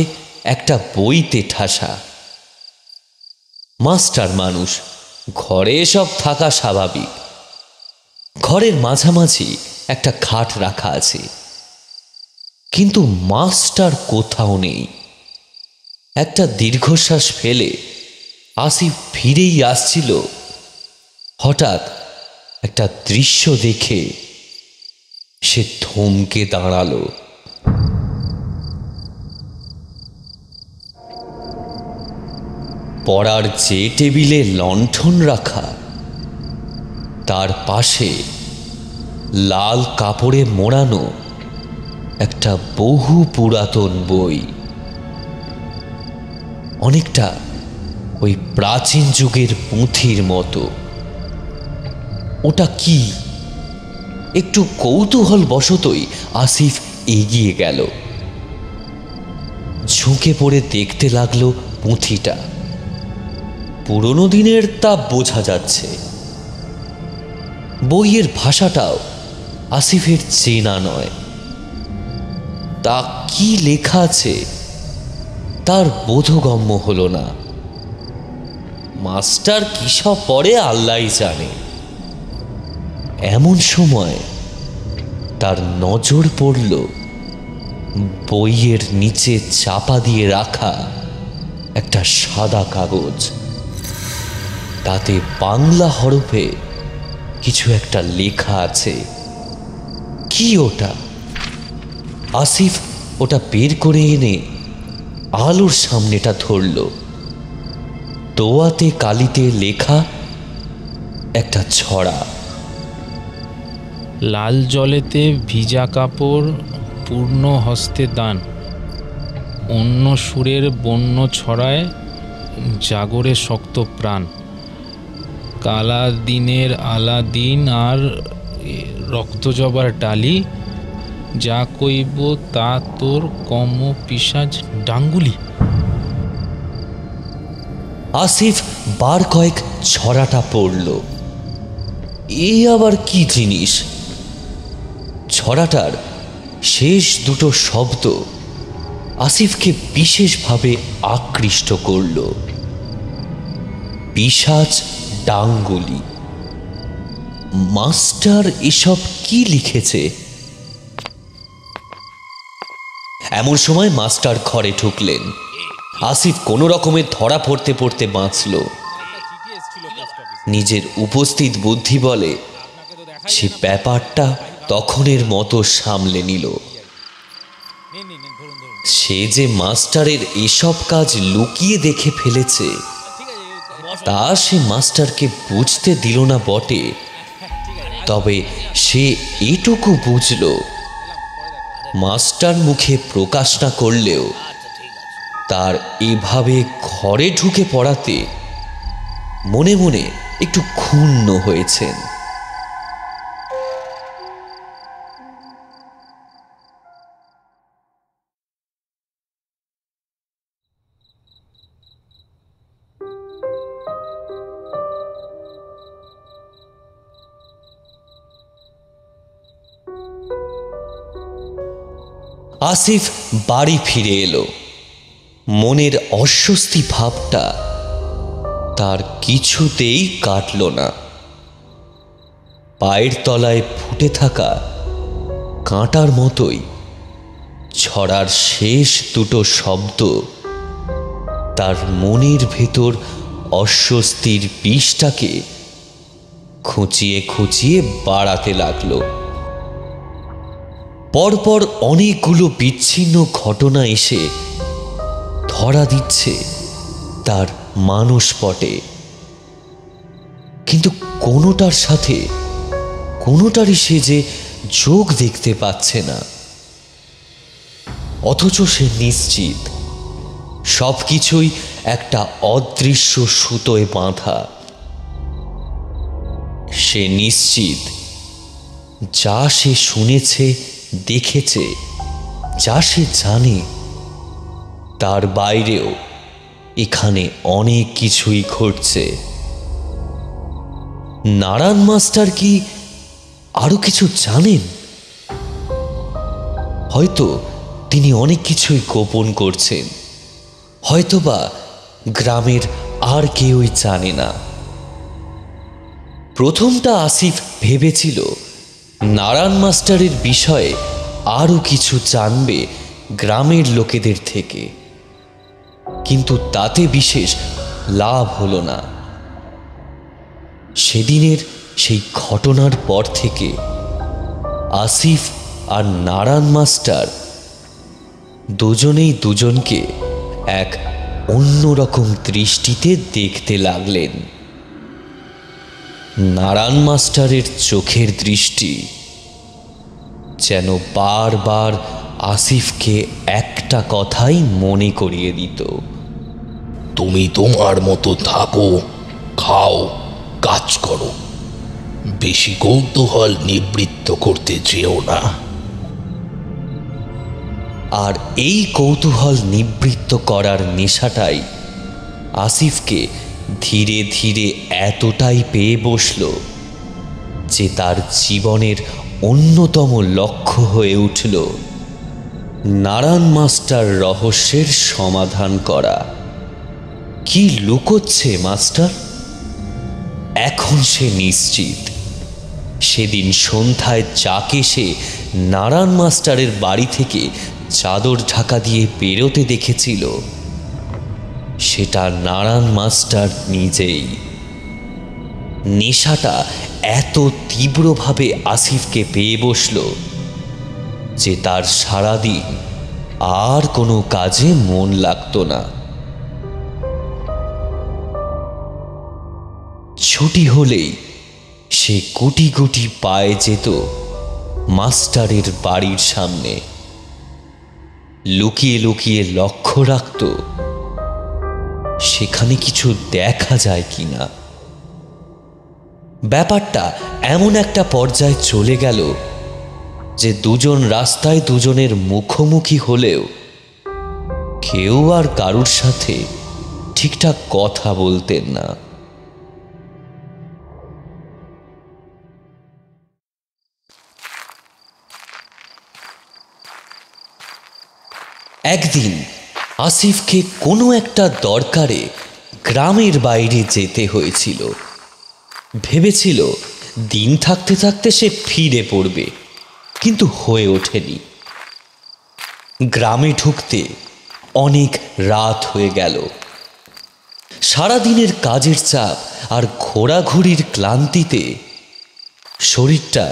একটা বইতে ঠাসা। মাস্টার মানুষ, ঘরে এসব থাকা স্বাভাবিক। ঘরের মাঝামাঝি একটা খাট রাখা আছে, কিন্তু মাস্টার কোথাও নেই। একটা দীর্ঘশ্বাস ফেলে আসিফ ফিরেই আসছিল, হঠাৎ একটা দৃশ্য দেখে সে থমকে দাঁড়ালো। পড়ার যে টেবিলে লণ্ঠন রাখা, তার পাশে লাল কাপড়ে মোড়ানো একটা বহু পুরাতন বই, অনেকটা ওই প্রাচীন যুগের পুঁথির মতো। ওটা কি? একটু কৌতূহল বশতই আসিফ এগিয়ে গেল, ঝুঁকে পড়ে দেখতে লাগলো পুঁথিটা। পুরনো দিনের তা বোঝা যাচ্ছে। বইয়ের ভাষাটাও আসিফের চেনা নয়। তা কি লেখা আছে তার বোধগম্য হলো না। মাস্টার কি সব পড়ে আল্লাহই জানে। এমন সময় তার নজর পড়ল বইয়ের নিচে চাপা দিয়ে রাখা একটা সাদা কাগজ। তাতে বাংলা হরফে কিছু একটা লেখা আছে। কি ওটা? আসিফ ওটা বের করে এনে আলোর সামনেটা ধরল। দোয়াতে কালিতে লেখা একটা ছড়া। লাল জলেতে ভিজা কাপড়, পূর্ণ হস্তে দান, অন্য সুরের বন্য ছড়ায়, জাগরে শক্ত প্রাণ, কালা দিনের আলাদিন আর রক্তজবার ডালি, যা কইব তা তোর কম পিশাচ ডাঙ্গুলি। আসিফ বার কয়েক ছড়াটা পড়ল। এ আবার কি জিনিস? ছড়াটার শেষ দুটো শব্দ আসিফকে বিশেষভাবে আকৃষ্ট করল। পিশাচ ডাঙ্গুলি। মাস্টার এসব কি লিখেছে? এমন সময় মাস্টার ঘরে ঢুকলেন। আসিফ কোনো রকমে ধরা পড়তে পড়তে বাঁচল। নিজের উপস্থিত বুদ্ধি বলে সে ব্যাপারটা তখনের মতো সামলে নিল। সে যে মাস্টারের এসব কাজ লুকিয়ে দেখে ফেলেছে তা সে মাস্টারকে বুঝতে দিল না বটে, তবে সে এটুকু বুঝল মাস্টার মুখে প্রকাশ না করলেও তার এভাবে ঘরে ঢুকে পড়াতে মনে মনে একটু ক্ষুণ্ণ হয়েছেন। আসিফ বাড়ি ফিরে এলো। মনের অস্বস্তি ভাবটা তার কিছুতেই কাটল না। পায়ের তলায় ফুটে থাকা কাঁটার মতোই ছড়ার শেষ দুটো শব্দ তার মনের ভেতর অস্বস্তির বিষটাকে খুঁচিয়ে খুঁচিয়ে বাড়াতে লাগলো। পরপর অনেকগুলো বিচ্ছিন্ন ঘটনা এসে ধরা দিচ্ছে তার মানসপটে, কিন্তু কোনোটার সাথে কোনোটারই সে যে যোগ দেখতে পাচ্ছে না। অথচ সে নিশ্চিত সবকিছুই একটা অদৃশ্য সুতোয় বাঁধা। সে নিশ্চিত যা সে শুনেছে, দেখেছে, যা সে জানে, তার বাইরেও এখানে অনেক কিছুই ঘটছে। নারায়ণ মাস্টার কি আরো কিছু জানেন? হয়তো তিনি অনেক কিছুই গোপন করছেন, হয়তোবা গ্রামের আর কেউই জানে না। প্রথমটা আসিফ ভেবেছিল নারায়ণ মাস্টারের বিষয়ে আরো কিছু জানবে গ্রামের লোকেদের থেকে, কিন্তু তাতে বিশেষ লাভ হলো না। সেদিনের সেই ঘটনার পর থেকে আসিফ আর নারায়ণ মাস্টার দুজনেই দুজনকে এক অন্যরকম দৃষ্টিতে দেখতে লাগলেন। নারায়ণ মাস্টারের চোখের দৃষ্টি যেন বারবার আসিফকে একটা কথাই মনে করিয়ে দিত, তুমি তোমার মতো থাকো, খাও, কাজ করো, বেশি কৌতূহল নিবৃত্ত করতে যেও না। আর এই কৌতূহল নিবৃত্ত করার নেশাটাই আসিফকে ধীরে ধীরে এতটাই পেয়ে বসল যে তার জীবনের অন্যতম লক্ষ্য হয়ে উঠল নারায়ণ মাস্টার রহস্যের সমাধান করা। কি লুকোচ্ছে মাস্টার? এখন সে নিশ্চিত সেদিন সন্ধ্যায় যাকে সে নারায়ণ মাস্টারের বাড়ি থেকে চাদর ঢাকা দিয়ে বেরোতে দেখেছিল সেটা নারায়ণ মাস্টার নিজেই। নেশাটা এত তীব্রভাবে আসিফকে পেয়ে বসল যে তার সারাদিন আর কোনো কাজে মন লাগতো না। ছুটি হলেই সে গুটি গুটি পায়ে যেত মাস্টারের বাড়ির সামনে, লুকিয়ে লুকিয়ে লক্ষ্য রাখত সেখানে কিছু দেখা যায় কিনা। ব্যাপারটা এমন একটা পর্যায়ে চলে গেল যে দুজন রাস্তায় দুজনের মুখোমুখি হলেও কেউ আর কারুর সাথে ঠিকঠাক কথা বলতেন না। একদিন আসিফকে কোনো একটা দরকারে গ্রামের বাইরে যেতে হয়েছিল। ভেবেছিল দিন থাকতে থাকতে সে ফিরে পড়বে, কিন্তু হয়ে ওঠেনি। গ্রামে ঢুকতে অনেক রাত হয়ে গেল। সারাদিনের কাজের চাপ আর ঘোরাঘুরির ক্লান্তিতে শরীরটা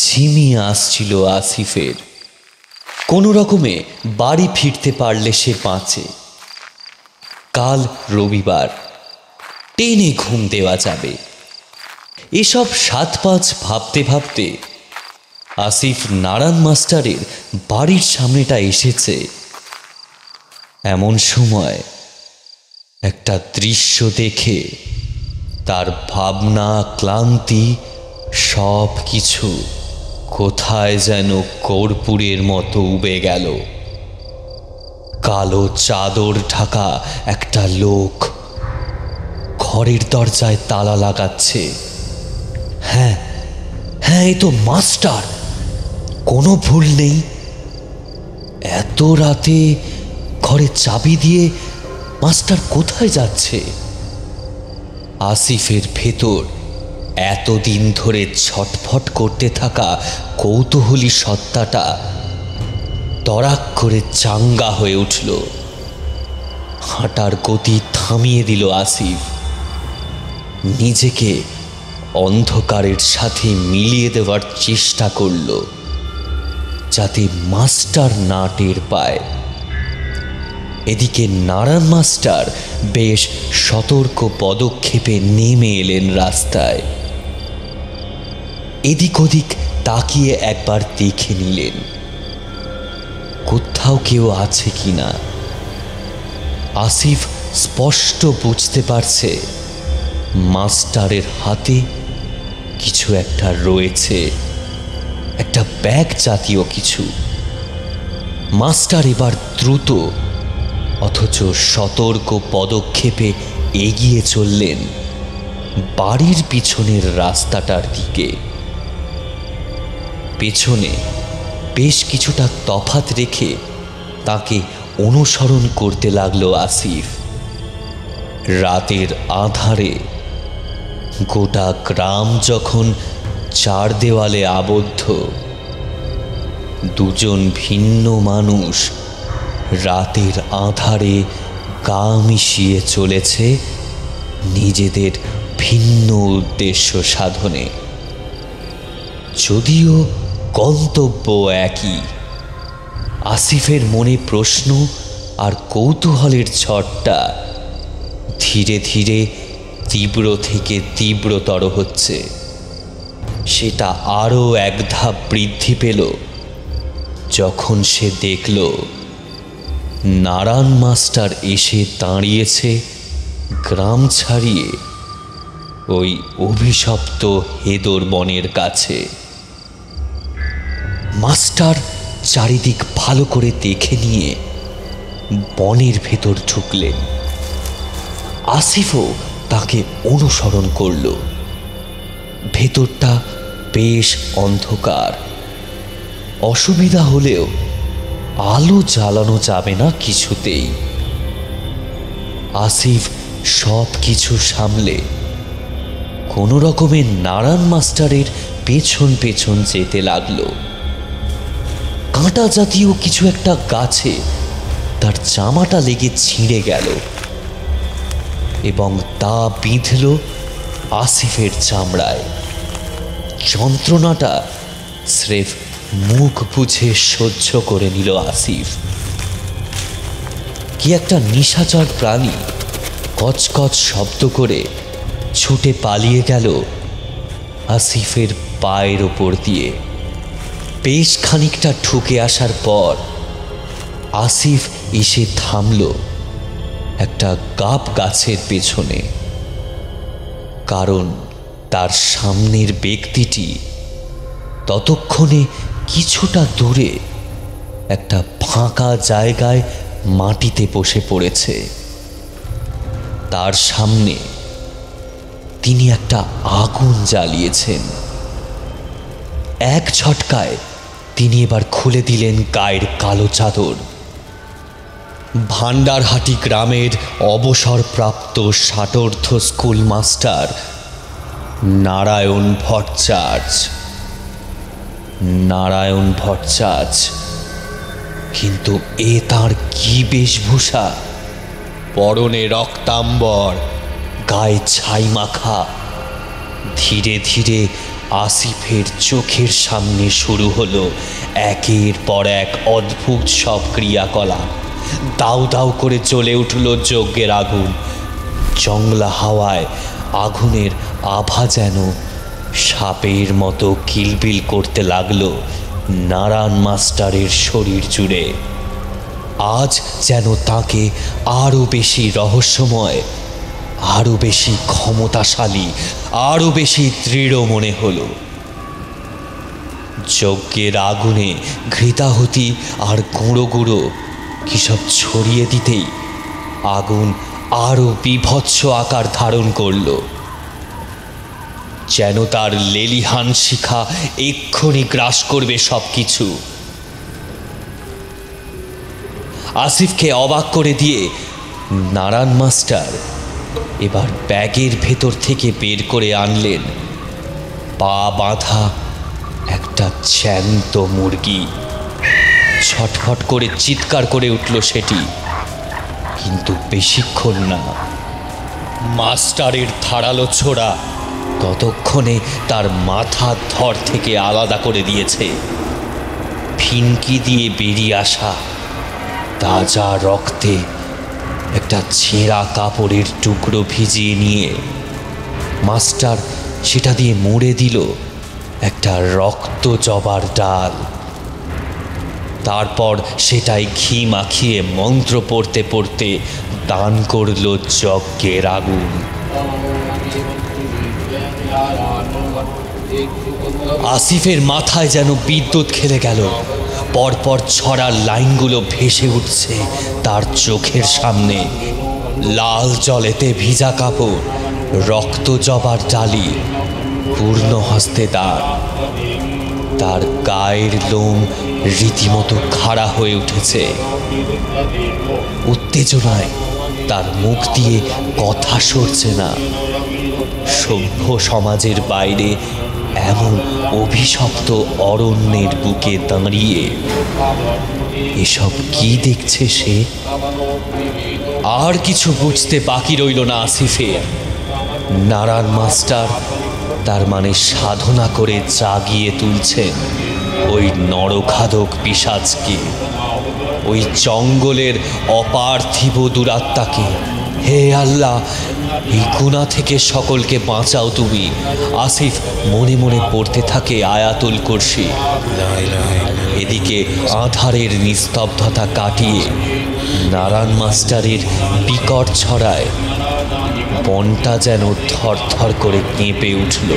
ঝিমিয়ে আসছিল আসিফের। কোনো রকমে বাড়ি ফিরতে পারলে সে বাঁচে। কাল রবিবার, টেনে ঘুম দেওয়া যাবে। এসব ৭-৫ ভাবতে ভাবতে আসিফ নারায়ণ মাস্টারের বাড়ির সামনেটা এসেছে এমন সময় একটা দৃশ্য দেখে তার ভাবনা, ক্লান্তি সব কিছু কোথায় যেন কর্পূরের মতো উবে গেল। কালো চাদর ঢাকা একটা লোক ঘরের দরজায় তালা লাগাচ্ছে। হ্যাঁ হ্যাঁ, এ তো মাস্টার, কোনো ভুল নেই। এত রাতে ঘরে চাবি দিয়ে মাস্টার কোথায় যাচ্ছে? আসিফের ভেতর এতদিন ধরে ছটফট করতে থাকা কৌতূহলী সত্তাটা তড়াক করে চাঙ্গা হয়ে উঠল। হাঁটার গতি থামিয়ে দিল আসিফ। নিজেকে অন্ধকারের সাথে মিলিয়ে দেওয়ার চেষ্টা করল, যাতে মাস্টার না টের পায়। এদিকে নারায়ণ মাস্টার বেশ সতর্ক পদক্ষেপে নেমে এলেন রাস্তায়। এদিক ওদিক তাকিয়ে একবার দেখে নিলেন কোথাও কেউ আছে কিনা। আসিফ স্পষ্ট বুঝতে পারছে মাস্টারের হাতে কিছু একটা রয়েছে, একটা ব্যাগ জাতীয় কিছু। মাস্টার এবার দ্রুত অথচ সতর্ক পদক্ষেপে এগিয়ে চললেন বাড়ির পিছনের রাস্তাটার দিকে। পেছনে বেশ কিছুটা তফাৎ রেখে তাকে অনুসরণ করতে লাগলো আসিফ। রাতের আঁধারে গোটা গ্রাম যখন চার দেওয়ালে আবদ্ধ, দুজন ভিন্ন মানুষ রাতের আঁধারে গা মিশিয়ে চলেছে নিজেদের ভিন্ন উদ্দেশ্য সাধনে। যদিও গন্তব্য একই, আসিফের মনে প্রশ্ন আর কৌতূহলের ঝড়টা ধীরে ধীরে তীব্র থেকে তীব্রতর হচ্ছে। সেটা আরও এক ধাপ বৃদ্ধি পেল যখন সে দেখল নারায়ণ মাস্টার এসে দাঁড়িয়েছে গ্রাম ছাড়িয়ে ওই অভিশপ্ত হেদর বনের কাছে। মাস্টার চারিদিক ভালো করে দেখে নিয়ে বনের ভেতর ঢুকলেন। আসিফও তাকে অনুসরণ করল। ভেতরটা বেশ অন্ধকার, অসুবিধা হলেও আলো জ্বালানো যাবে না কিছুতেই। আসিফ সব কিছু সামলে কোনো রকমের নারায়ণ মাস্টারের পেছন পেছন যেতে লাগলো। কাঁটা জাতীয় কিছু একটা গাছে তার জামাটা লেগে ছিঁড়ে গেল এবং তা বিঁধল আসিফের চামড়ায়। যন্ত্রণাটা স্রেফ মুখ বুঝে সহ্য করে নিল আসিফ। কি একটা নিশাচর প্রাণী কচকচ শব্দ করে ছুটে পালিয়ে গেল আসিফের পায়ের ওপর দিয়ে। বেশ খানিকটা ঠুকে আসার পর আসিফ এসে থামল একটা গাব গাছের পেছনে, কারণ তার সামনের ব্যক্তিটি ততক্ষণে কিছুটা দূরে একটা ফাঁকা জায়গায় মাটিতে বসে পড়েছে। তার সামনে তিনি একটা আগুন জ্বালিয়েছেন। এক ঝটকায় তিনি এবার খুলে দিলেন গায়ের কালো চাদর। ভান্ডারহাটি গ্রামের অবসরপ্রাপ্ত ষাটোর্ধ্ব স্কুল মাস্টার নারায়ণ ভট্টাচার্য। নারায়ণ ভট্টাচার্য, কিন্তু এ তাঁর কি বেশভূষা! পরনে রক্তাম্বর, গায়ে ছাই মাখা। ধীরে ধীরে আসিফের চোখের সামনে শুরু হলো একের পর এক অদ্ভুত সব ক্রিয়াকলাপ। দাউ দাউ করে জ্বলে উঠল যজ্ঞের আগুন। জংলা হাওয়ায় আগুনের আভা যেন সাপের মতো কিলবিল করতে লাগলো নারায়ণ মাস্টারের শরীর জুড়ে। আজ যেন তাকে আরো বেশি রহস্যময়, আরো বেশি ক্ষমতাশালী, আরো বেশি দৃঢ় মনে হলো। যজ্ঞের আগুনে ঘৃতাহুতি আর গুঁড়ো গুঁড়ো কিসব ছড়িয়ে দিতেই আগুন আরো বীভৎস আকার ধারণ করল, যেন তার লেলিহান শিখা এক্ষুনি গ্রাস করবে সবকিছু। আসিফকে অবাক করে দিয়ে নারায়ণ মাস্টার এবার ব্যাগের ভেতর থেকে বের করে আনলেন পা বাঁধা একটা জ্যান্ত মুরগি। ছটফট করে চিৎকার করে উঠল সেটি, কিন্তু বেশিক্ষণ না। মাস্টারের ধারালো ছোড়া ততক্ষণে তার মাথা ধর থেকে আলাদা করে দিয়েছে। ফিনকি দিয়ে বেরিয়ে আসা তাজা রক্তে একটা ছেঁড়া কাপড়ের টুকরো ভিজিয়ে নিয়ে মাস্টার সেটা দিয়ে মুড়ে দিল একটা রক্ত জবার ডাল। তারপর সেটাই ঘি মাখিয়ে মন্ত্র পড়তে পড়তে দান করল যজ্ঞের আগুন। আসিফের মাথায় যেন বিদ্যুৎ খেলে গেল। পরপর ছড়ার লাইনগুলো ভেসে উঠছে তার চোখের সামনে। লাল জলেতে ভিজা কাপড়, রক্ত জবার ডালি, পূর্ণ হস্তে দাঁড়। তার গায়ের লোম রীতিমতো খাড়া হয়ে উঠেছে। উত্তেজনায় তার মুখ দিয়ে কথা সরছে না। সভ্য সমাজের বাইরে এমন অভিশপ্ত অরণ্যের বুকে দাঁড়িয়ে এসব কি দেখছে সে? আর কিছু বুঝতে বাকি রইল না আসিফের। নারায়ণ মাস্টার তার মানে সাধনা করে জাগিয়ে তুলছেন ওই নরখাদক পিশাচকে, ওই জঙ্গলের অপার্থিব দুরাত্মাকে। হে আল্লাহ, এই গুনাহ থেকে সকলকে বাঁচাও তুমি। আসিফ মনে মনে পড়তে থাকে আয়াতুল কুরসি। এদিকে আঁধারের নিস্তব্ধতা কাটিয়ে নারায়ণ মাস্টারের বিকট ছড়ায় বনটা যেন থরথর করে কেঁপে উঠল।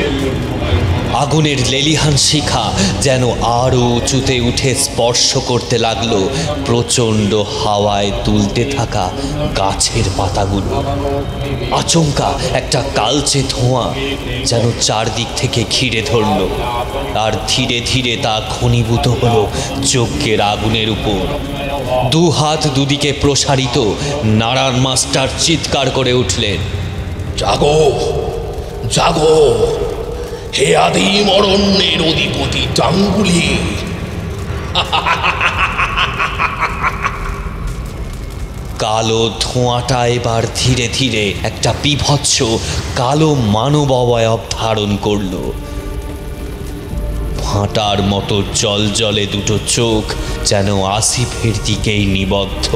আগুনের লেলিহান শিখা যেন আরো উঁচুতে উঠে স্পর্শ করতে লাগলো প্রচণ্ড হাওয়ায় দুলতে থাকা গাছের পাতাগুলো। আচমকা একটা কালচে ধোঁয়া যেন চারদিক থেকে ঘিরে ধরল, আর ধীরে ধীরে তা ঘনীভূত হলো যজ্ঞের আগুনের উপর। দু হাত দুদিকে প্রসারিত নারায়ণ মাস্টার চিৎকার করে উঠলেন, জাগো জাগো, হে আদিম অরণ্যের অধিপতি জাঙ্গুলি। কালো ধোঁয়াটা এবার ধীরে ধীরে একটা বীভৎস কালো মানব অবয়ব ধারণ করল। ভাঁটার মতো জলজলে দুটো চোখ যেন আসিফের দিকেই নিবদ্ধ।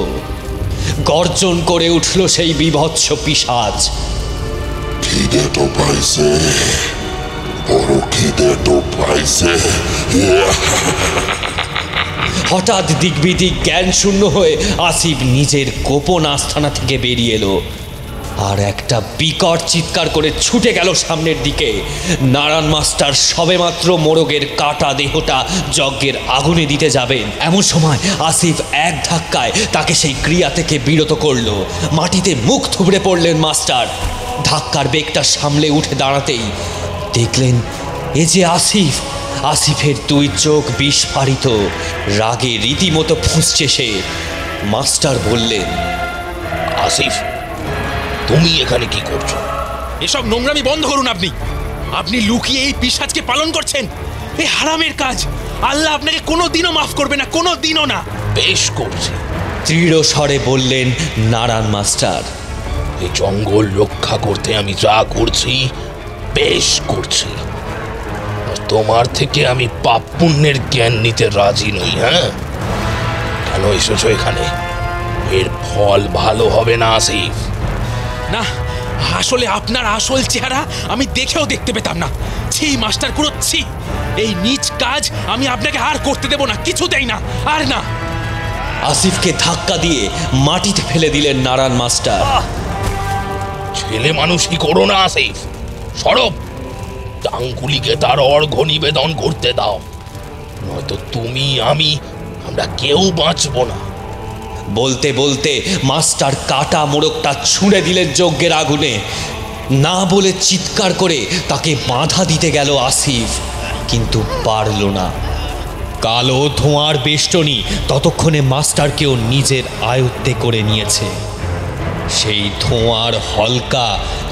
গর্জন করে উঠল সেই বীভৎস পিশাচ। খিদে তো পাইছে, বড় খিদে তো পাইছে। হঠাৎ দিকবিদিক জ্ঞান শূন্য হয়ে আসিফ নিজের গোপন আস্তানা থেকে বেরিয়ে এলো, আর একটা বিকট চিৎকার করে ছুটে গেল সামনের দিকে। নারায়ণ মাস্টার সবেমাত্র মোরগের কাটা দেহটা যজ্ঞের আগুনে দিতে যাবেন, এমন সময় আসিফ এক ধাক্কায় তাকে সেই ক্রিয়া থেকে বিরত করল। মাটিতে মুখ থুবড়ে পড়লেন মাস্টার। ধাক্কার বেগটা সামলে উঠে দাঁড়াতেই দেখলেন এ যে আসিফ। আসিফের দুই চোখ বিস্ফারিত, রাগে রীতিমতো ফুঁসছে সে। মাস্টার বললেন, আসিফ, তুমি এখানে কি করছো? এসব নোংরামি বন্ধ করুন। আপনি লুকিয়ে এই পিশাচকে পালন করছেন। এই হারামের কাজ আল্লাহ আপনাকে কোনোদিনও মাফ করবে না, কোনোদিনও না। বেশ করছে, দৃঢ় স্বরে বললেন নারায়ণ মাস্টার। এই জঙ্গল রক্ষা করতে আমি যা করছি বেশ করছি। তোমার থেকে আমি পাপ পুণ্যের জ্ঞান নিতে রাজি নই। হ্যাঁ, কেন এসেছো এখানে? এর ফল ভালো হবে না আসিফ। না, আসলে আপনার আসল চেহারা আমি দেখেও দেখতে পেতাম না। ছি মাস্টার খুড়ো, ছি। এই নীচ কাজ আমি আপনাকে আর করতে দেব না, কিছুতেই না, আর না। আসিফকে ধাক্কা দিয়ে মাটিতে ফেলে দিলেন নারায়ণ মাস্টার। ছেলে মানুষ কি করো না আসিফ, সরব। টাঙ্গুলিকে তার অর্ঘ্য নিবেদন করতে দাও, নয়তো তুমি আমরা কেউ বাঁচবো না। বলতে বলতে মাস্টার কাটা মোড়কটা ছুঁড়ে দিলেন যজ্ঞের আগুনে। না বলে চিৎকার করে তাকে বাধা দিতে গেল আসিফ, কিন্তু পারল না। কালো ধোঁয়ার বেষ্টনী ততক্ষণে মাস্টারকেও নিজের আয়ত্তে করে নিয়েছে। সেই ধোঁয়ার হলকা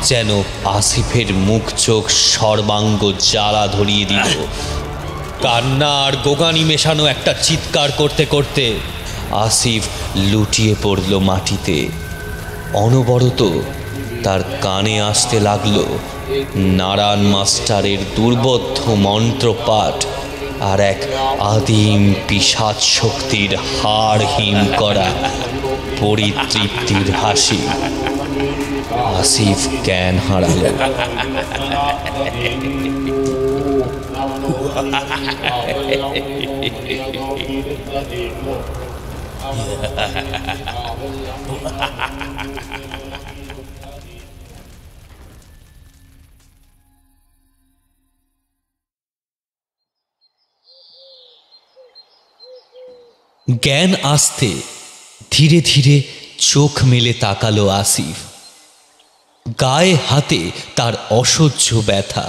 যেন আসিফের মুখ চোখ সর্বাঙ্গ জ্বালা ধরিয়ে দিল। কান্না আর গোগানি মেশানো একটা চিৎকার করতে করতে আসিফ লুটিয়ে পড়ল মাটিতে। অনবরত তার কানে আসতে লাগলো নারায়ণ মাস্টারের দুর্বোধ্য মন্ত্রপাঠ আর এক আদিম পিশাচ শক্তির হাড় হিম করা পরিতৃপ্তির হাসি। আসিফ জ্ঞান হারাল। জ্ঞান আসতে ধীরে ধীরে চোখ মেলে তাকালো আসিফ। গায়ে হাতে তার অসহ্য ব্যথা,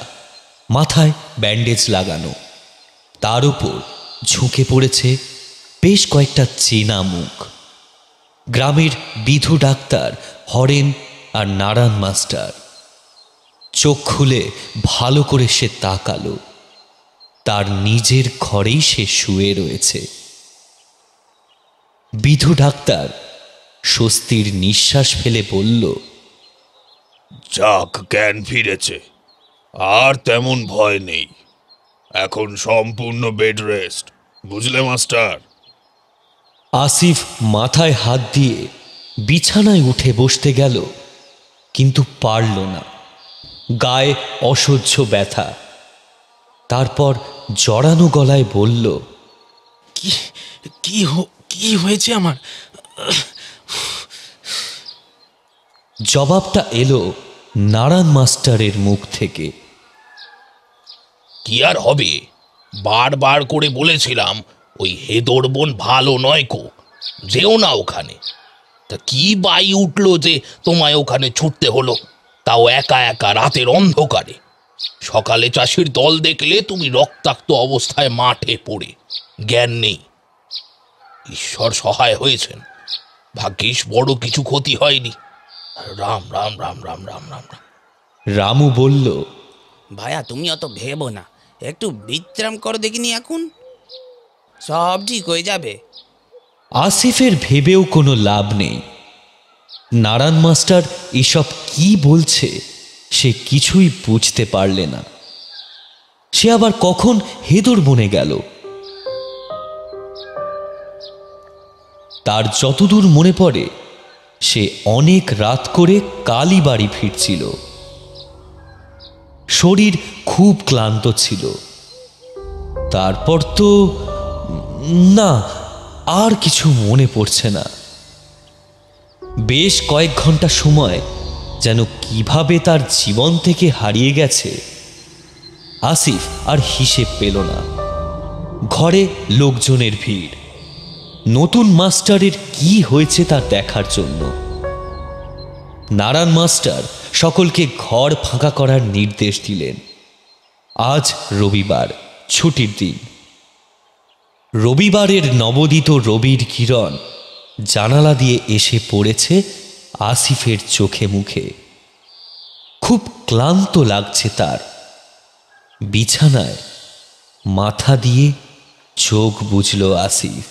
মাথায় ব্যান্ডেজ লাগানো, তার উপর ঝুঁকে পড়েছে বেশ কয়েকটা চেনা মুখ। গ্রামের বিধু ডাক্তার হরেন আর নারায়ণ মাস্টার। চোখ খুলে ভালো করে সে তাকালো। তার নিজের ঘরেই সে শুয়ে রয়েছে। বিধু ডাক্তার স্বস্তির নিঃশ্বাস ফেলে বলল, যাক, জ্ঞান ফিরেছে, আর তেমন ভয় নেই। এখন সম্পূর্ণ বেড রেস্ট, বুঝলে মাস্টার? আসিফ মাথায় হাত দিয়ে বিছানায় উঠে বসতে গেল, কিন্তু পারল না। গায়ে অসহ্য ব্যথা। তারপর জড়ানো গলায় বলল, কি হয়েছে আমার? জবাবটা এলো নারায়ণ মাস্টারের মুখ থেকে। কি আর হবে, বারবার করে বলেছিলাম ওই হেদর বোন ভালো নয় কো, যেও না ওখানে। তা কি বাই উঠলো যে তোমায় ওখানে ছুটতে হলো, তাও একা একা রাতের অন্ধকারে। সকালে চাষির দল দেখলে তুমি রক্তাক্ত অবস্থায় মাঠে পড়ে, জ্ঞান নেই। ঈশ্বর সহায় হয়েছেন, ভাগ্যিস বড় কিছু ক্ষতি হয়নি। রাম রাম রাম রাম রাম রাম রাম। রামু বলল, ভাইয়া তুমি অত ভেবো না, একটু বিশ্রাম করো দেখিনি, এখন সব ঠিক হয়ে যাবে। আসিফের ভেবেও কোনো লাভ নেই। নারায়ণ মাস্টার এসব কি বলছে সে কিছুই বুঝতে পারলে না। সে আবার কখন হেদর বনে গেল? তার যতদূর মনে পড়ে সে অনেক রাত করে কালী বাড়ি ফিরছিল। শরীর খুব ক্লান্ত ছিল। তারপর তো না, আর কিছু মনে পড়ছে না। বেশ কয়েক ঘন্টা সময় যেন কিভাবে তার জীবন থেকে হারিয়ে গেছে আসিফ আর হিসেব পেল না। ঘরে লোকজনের ভিড়, নতুন মাস্টারের কি হয়েছে তা দেখার জন্য। নারায়ণ মাস্টার সকলকে ঘর ফাঁকা করার নির্দেশ দিলেন। আজ রবিবার, ছুটির দিন। রবিবারের নবোদিত রবির কিরণ জানালা দিয়ে এসে পড়েছে আসিফের চোখে মুখে। খুব ক্লান্ত লাগছে তার। বিছানায় মাথা দিয়ে চোখ বুজল আসিফ।